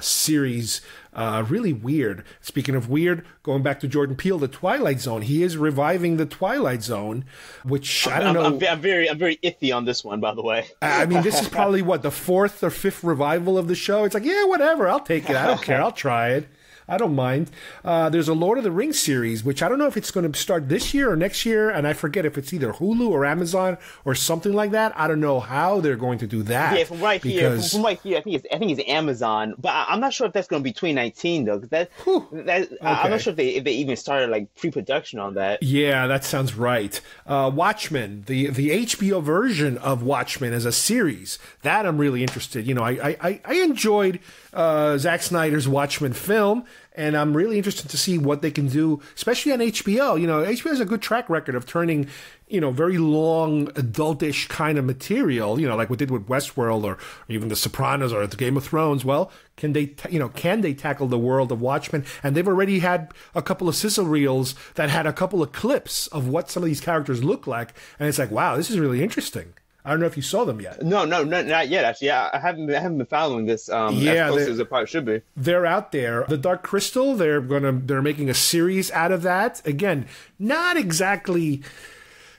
series, really weird. Speaking of weird, going back to Jordan Peele, the Twilight Zone. He is reviving the Twilight Zone, which I don't know. I'm very iffy on this one, by the way. I mean, this is probably the fourth or fifth revival of the show. It's like, yeah, whatever, I'll take it. I don't care. I'll try it. I don't mind. There's a Lord of the Rings series, which I don't know if it's going to start this year or next year, and I forget if it's either Hulu or Amazon or something like that. I don't know how they're going to do that. Yeah, from right here, I think it's Amazon, but I'm not sure if that's going to be 2019 though. Okay. I'm not sure if they even started like pre-production on that. Yeah, that sounds right. Watchmen, the HBO version of Watchmen as a series, that I'm really interested. I enjoyed Zack Snyder's Watchmen film, and I'm really interested to see what they can do, especially on HBO. HBO has a good track record of turning, very long, adultish kind of material, like we did with Westworld or even The Sopranos or the Game of Thrones. Well, can they tackle the world of Watchmen? And they've already had a couple of sizzle reels that had a couple of clips of what some of these characters look like, and it's like, wow, this is really interesting. I don't know if you saw them yet. No, not yet. Actually, I haven't been following this as close as it probably should be. They're out there. The Dark Crystal. They're making a series out of that. Again, not exactly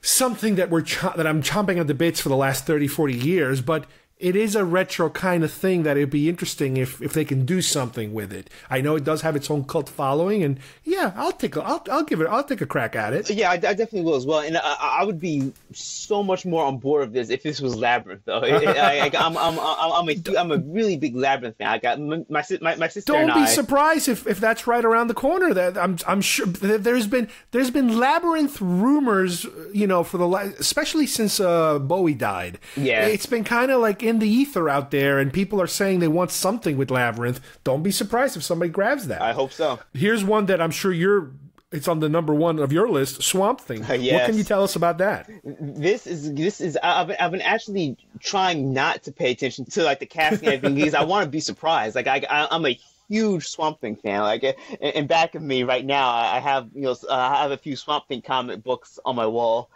something that I'm chomping at the bits for the last 30, 40 years, but it is a retro kind of thing that it'd be interesting if they can do something with it. I know it does have its own cult following, and yeah, I'll take a crack at it. Yeah, I definitely will as well, and I would be so much more on board of this if this was Labyrinth though. I'm a really big Labyrinth fan. I got my sister. Don't be surprised if that's right around the corner. That I'm sure there's been Labyrinth rumors, for especially since Bowie died. Yeah, it's been kind of like in the ether out there, and people are saying they want something with Labyrinth. Don't be surprised if somebody grabs that. I hope so. Here's one that I'm sure it's on the number one of your list, Swamp Thing. Yes. What can you tell us about that? This is I've been actually trying not to pay attention to like the casting and everything because I want to be surprised. Like I'm a huge Swamp Thing fan. Like in back of me right now, I have a few Swamp Thing comic books on my wall,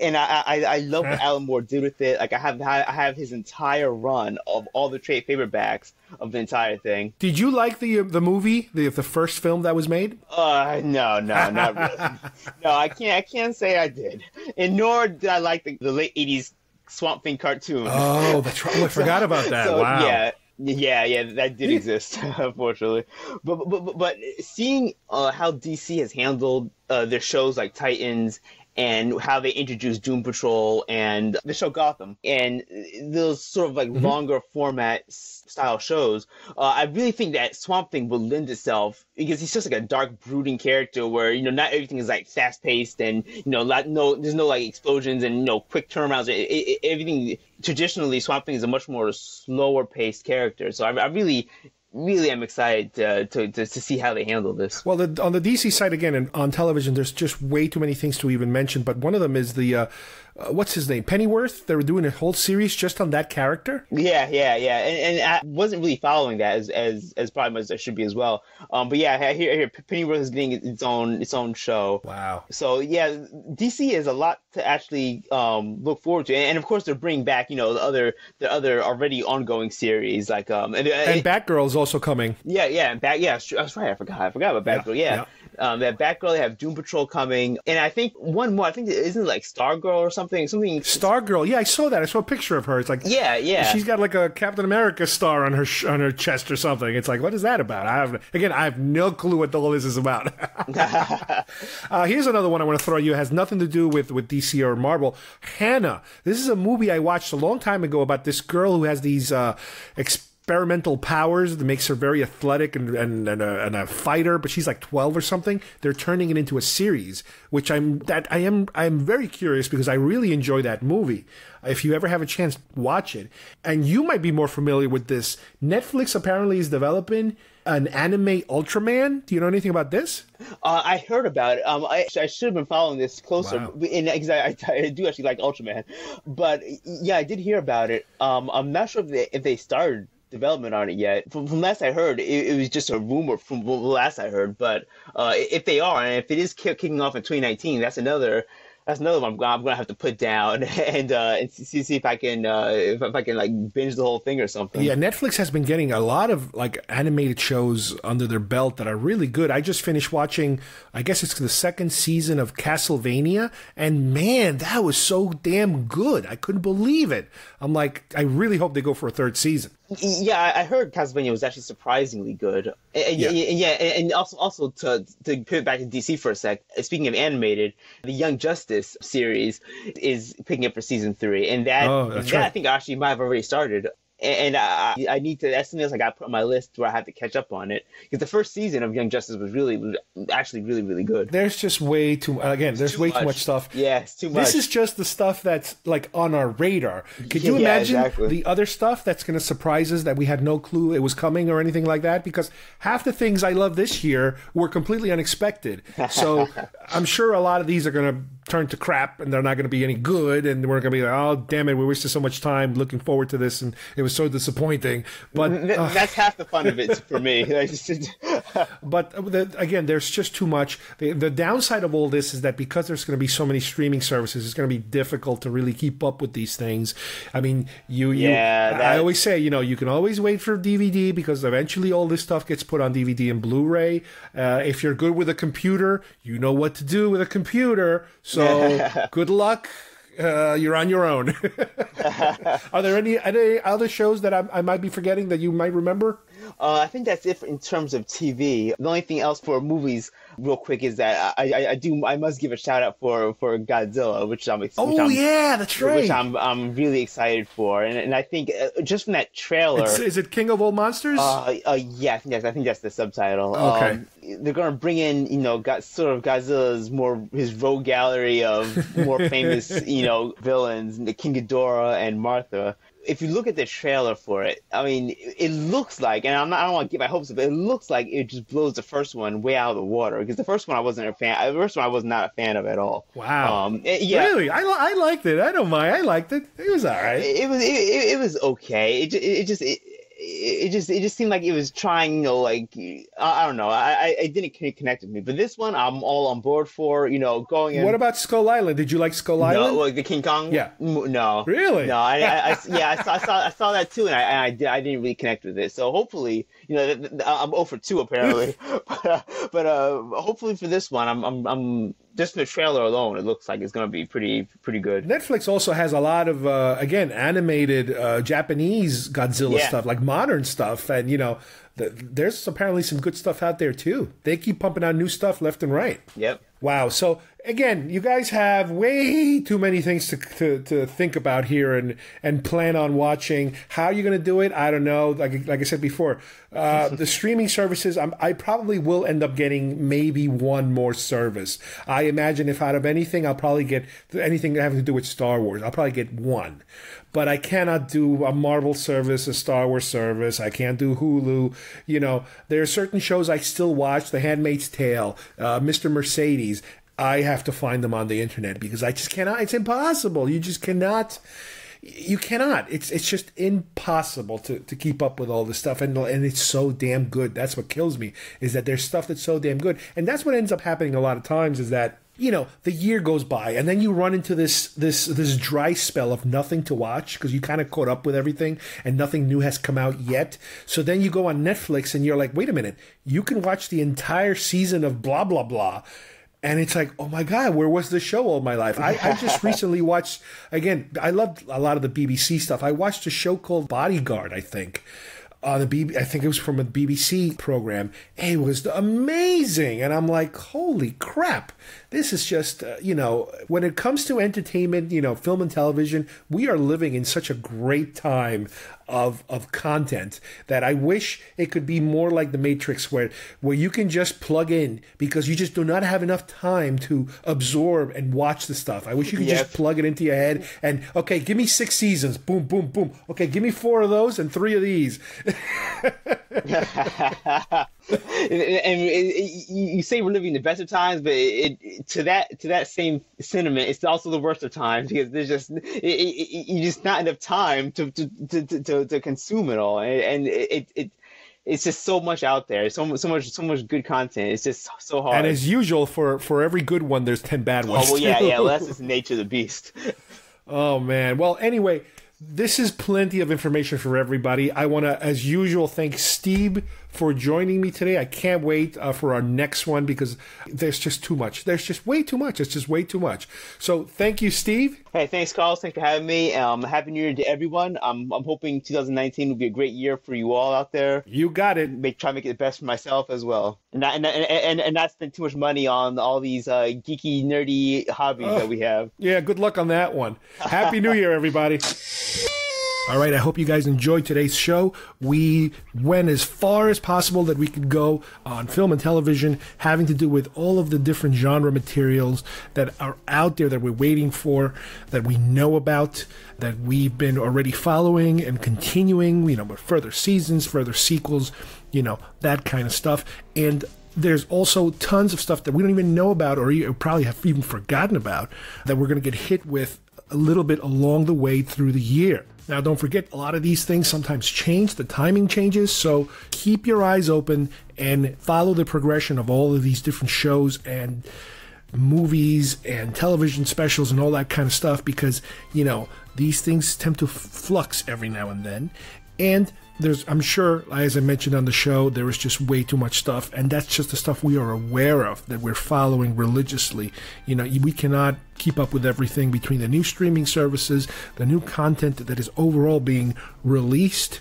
and I love what Alan Moore did with it. Like I have his entire run of all the trade paperbacks of the entire thing. Did you like the movie, the first film that was made? No, not really. No, I can't say I did, and nor did I like the late '80s Swamp Thing cartoon. Oh, that's right. I forgot about that. So, wow. Yeah, that did exist, unfortunately. But seeing how DC has handled their shows like Titans and how they introduced Doom Patrol and the show Gotham and those sort of like longer format style shows, I really think that Swamp Thing will lend itself because he's just like a dark, brooding character where not everything is like fast paced and there's no like explosions and quick turnarounds. Everything traditionally, Swamp Thing is a much more slower paced character. So I really am excited to see how they handle this. Well, on the DC side, again, and on television, there's just way too many things to even mention, but one of them is the, what's his name, Pennyworth? They were doing a whole series just on that character? Yeah, and I wasn't really following that as probably as I should be as well. But yeah, I hear Pennyworth is getting its own show. Wow. So yeah, DC is a lot to actually look forward to, and of course they're bringing back the other already ongoing series like and Batgirl's also coming. Yeah, and that's right. I forgot about Batgirl. Yeah. That Batgirl, they have Doom Patrol coming, and I think one more. I think isn't it like Stargirl or something. Stargirl. Yeah, I saw that. I saw a picture of her. It's like yeah. She's got like a Captain America star on her chest or something. It's like, what is that about? I have no clue what all this is about. Here's another one I want to throw at you. It has nothing to do with DC or Marvel. Hannah. This is a movie I watched a long time ago about this girl who has these experimental powers that makes her very athletic and a fighter, but she's like 12 or something. They're turning it into a series, which I'm very curious because I really enjoy that movie. If you ever have a chance, watch it. And you might be more familiar with this. Netflix apparently is developing an anime Ultraman. Do you know anything about this? I heard about it. I should have been following this closer, wow. Because I do actually like Ultraman. But yeah, I did hear about it. I'm not sure if they started development on it yet. From last I heard, it was just a rumor from last I heard. But if they are, and if it is kicking off in 2019, that's another one I'm gonna have to put down and see if I can like binge the whole thing or something. Yeah, Netflix has been getting a lot of like animated shows under their belt that are really good. I just finished watching, I guess it's the second season of Castlevania, and man, that was so damn good. I couldn't believe it. I'm like, I really hope they go for a third season. Yeah, I heard Castlevania was actually surprisingly good. And also to pivot back to DC for a sec, speaking of animated, the Young Justice series is picking up for season 3, and that right. I think actually might have already started. And I need to. That's something else I got put on my list where I have to catch up on it because the first season of Young Justice was actually really good. There's just way too too much stuff. Yeah, it's too much. This is just the stuff that's like on our radar. Could you imagine the other stuff that's going to surprise us that we had no clue it was coming or anything like that? Because half the things I love this year were completely unexpected. So I'm sure a lot of these are going to turn to crap and they're not going to be any good, and we're going to be like, oh damn it, we wasted so much time looking forward to this and it was so disappointing. But that's half the fun of it for me. But again, there's just too much. The downside of all this is that because there's going to be so many streaming services, it's going to be difficult to really keep up with these things. I mean, I always say, you can always wait for DVD because eventually all this stuff gets put on DVD and Blu-ray. If you're good with a computer, you know what to do with a computer. So good luck. You're on your own. Are there any other shows that I might be forgetting that you might remember? I think that's it in terms of TV. The only thing else for movies, real quick, is that I must give a shout out for Godzilla, which that's right. Which I'm really excited for, and I think just from that trailer, is it King of All Monsters? Yeah, I think that's the subtitle. Okay. They're gonna bring in sort of Godzilla's his rogue gallery of more famous villains, the King Ghidorah and Martha. if you look at the trailer for it, I mean, it looks like, and I don't want to get my hopes up, but it looks like it just blows the first one way out of the water. Because the first one I wasn't a fan. The first one I was not a fan of at all. Wow. Yeah. Really? I liked it. I don't mind. I liked it. It was all right. It was okay. It just seemed like it was trying, like, I don't know. I didn't connect with me. But this one, I'm all on board for, going in. What about Skull Island? Did you like Skull Island? No, like the King Kong? Yeah. No. Really? No, I saw that too, and I didn't really connect with it. So hopefully, I'm 0 for 2 apparently. but hopefully for this one, I'm just the trailer alone, it looks like it's going to be pretty good. Netflix also has a lot of, again, animated Japanese Godzilla stuff, like modern stuff. And, there's apparently some good stuff out there, too. They keep pumping out new stuff left and right. Yep. Wow. So, again, you guys have way too many things to think about here and plan on watching. How are you going to do it? I don't know. Like I said before, the streaming services, I probably will end up getting maybe one more service. I imagine if out of anything, I'll probably get anything having to do with Star Wars. I'll probably get one. But I cannot do a Marvel service, a Star Wars service. I can't do Hulu. There are certain shows I still watch. The Handmaid's Tale, Mr. Mercedes. I have to find them on the internet because I just cannot. It's impossible. You just cannot. You cannot. It's just impossible to keep up with all this stuff. And it's so damn good. That's what kills me, is that there's stuff that's so damn good. And that's what ends up happening a lot of times, is that, the year goes by and then you run into this dry spell of nothing to watch because you kind of caught up with everything and nothing new has come out yet. So then you go on Netflix and you're like, wait a minute, you can watch the entire season of blah, blah, blah. And it's like, oh my God, where was this show all my life? I just recently watched, again, I loved a lot of the BBC stuff. I watched a show called Bodyguard, I think. I think it was from a BBC program. It was amazing. And I'm like, holy crap. This is just, when it comes to entertainment, film and television, we are living in such a great time of content that I wish it could be more like The Matrix, where you can just plug in because you just do not have enough time to absorb and watch the stuff. I wish you could just plug it into your head and, okay, give me 6 seasons. Boom, boom, boom. Okay, give me 4 of those and 3 of these. And you say we're living the best of times, but to that same sentiment, it's also the worst of times because there's just you just not enough time to consume it all, and it's just so much out there, so much good content. It's just so hard. And as usual, for every good one, there's 10 bad ones. Oh well, yeah. Well, that's just the nature of the beast. Oh man. Well, anyway. This is plenty of information for everybody. I want to, as usual, thank Steve for joining me today. I can't wait for our next one because there's just too much. There's just way too much. It's just way too much. So thank you, Steve. Hey, thanks, Carlos. Thanks for having me. Happy New Year to everyone. I'm hoping 2019 will be a great year for you all out there. You got it. Try to make it the best for myself as well. And not spend too much money on all these geeky, nerdy hobbies that we have. Yeah, good luck on that one. Happy New Year, everybody. All right, I hope you guys enjoyed today's show. We went as far as possible that we could go on film and television, having to do with all of the different genre materials that are out there that we're waiting for, that we know about, that we've been already following and continuing, with further seasons, further sequels, that kind of stuff. And there's also tons of stuff that we don't even know about or you probably have even forgotten about that we're going to get hit with a little bit along the way through the year. Now, don't forget, a lot of these things sometimes change. The timing changes, so keep your eyes open and follow the progression of all of these different shows and movies and television specials and all that kind of stuff because, these things tend to flux every now and then. And I'm sure, as I mentioned on the show, there is just way too much stuff, and that's just the stuff we are aware of, that we're following religiously. We cannot keep up with everything between the new streaming services, the new content that is overall being released,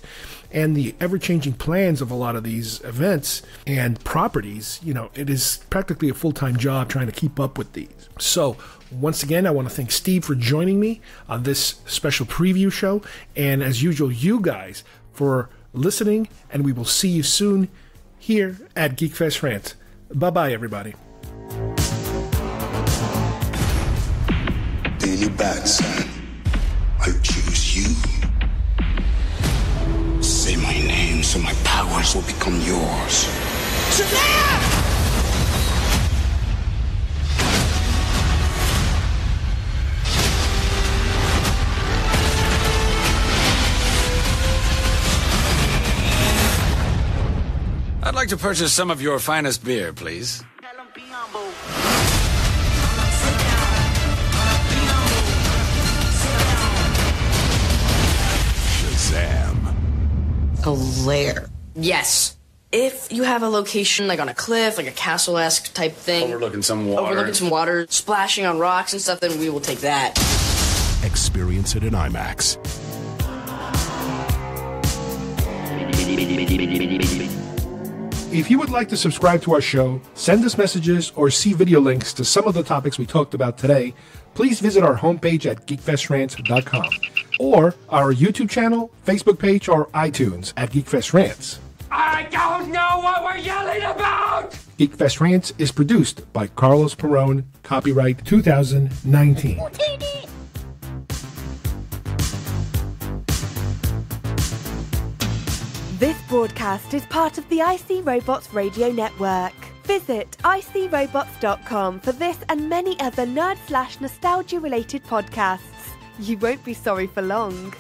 and the ever-changing plans of a lot of these events and properties. It is practically a full-time job trying to keep up with these. So, once again, I want to thank Steve for joining me on this special preview show, and as usual, you guys for listening, and we will see you soon here at Geekfest Rants. Bye-bye, everybody. Daily bad son, I choose you so my powers will become yours. Shazam! I'd like to purchase some of your finest beer, please. Shazam. A lair. Yes. If you have a location like on a cliff, like a castle-esque type thing. Overlooking some water. Splashing on rocks and stuff, then we will take that. Experience it in IMAX. If you would like to subscribe to our show, send us messages, or see video links to some of the topics we talked about today, please visit our homepage at geekfestrants.com or our YouTube channel, Facebook page, or iTunes at Geekfest Rants. I don't know what we're yelling about! Geekfest Rants is produced by Carlos Perón, copyright 2019. This broadcast is part of the IC Robots Radio Network. Visit icrobots.com for this and many other nerd/nostalgia related podcasts. You won't be sorry for long.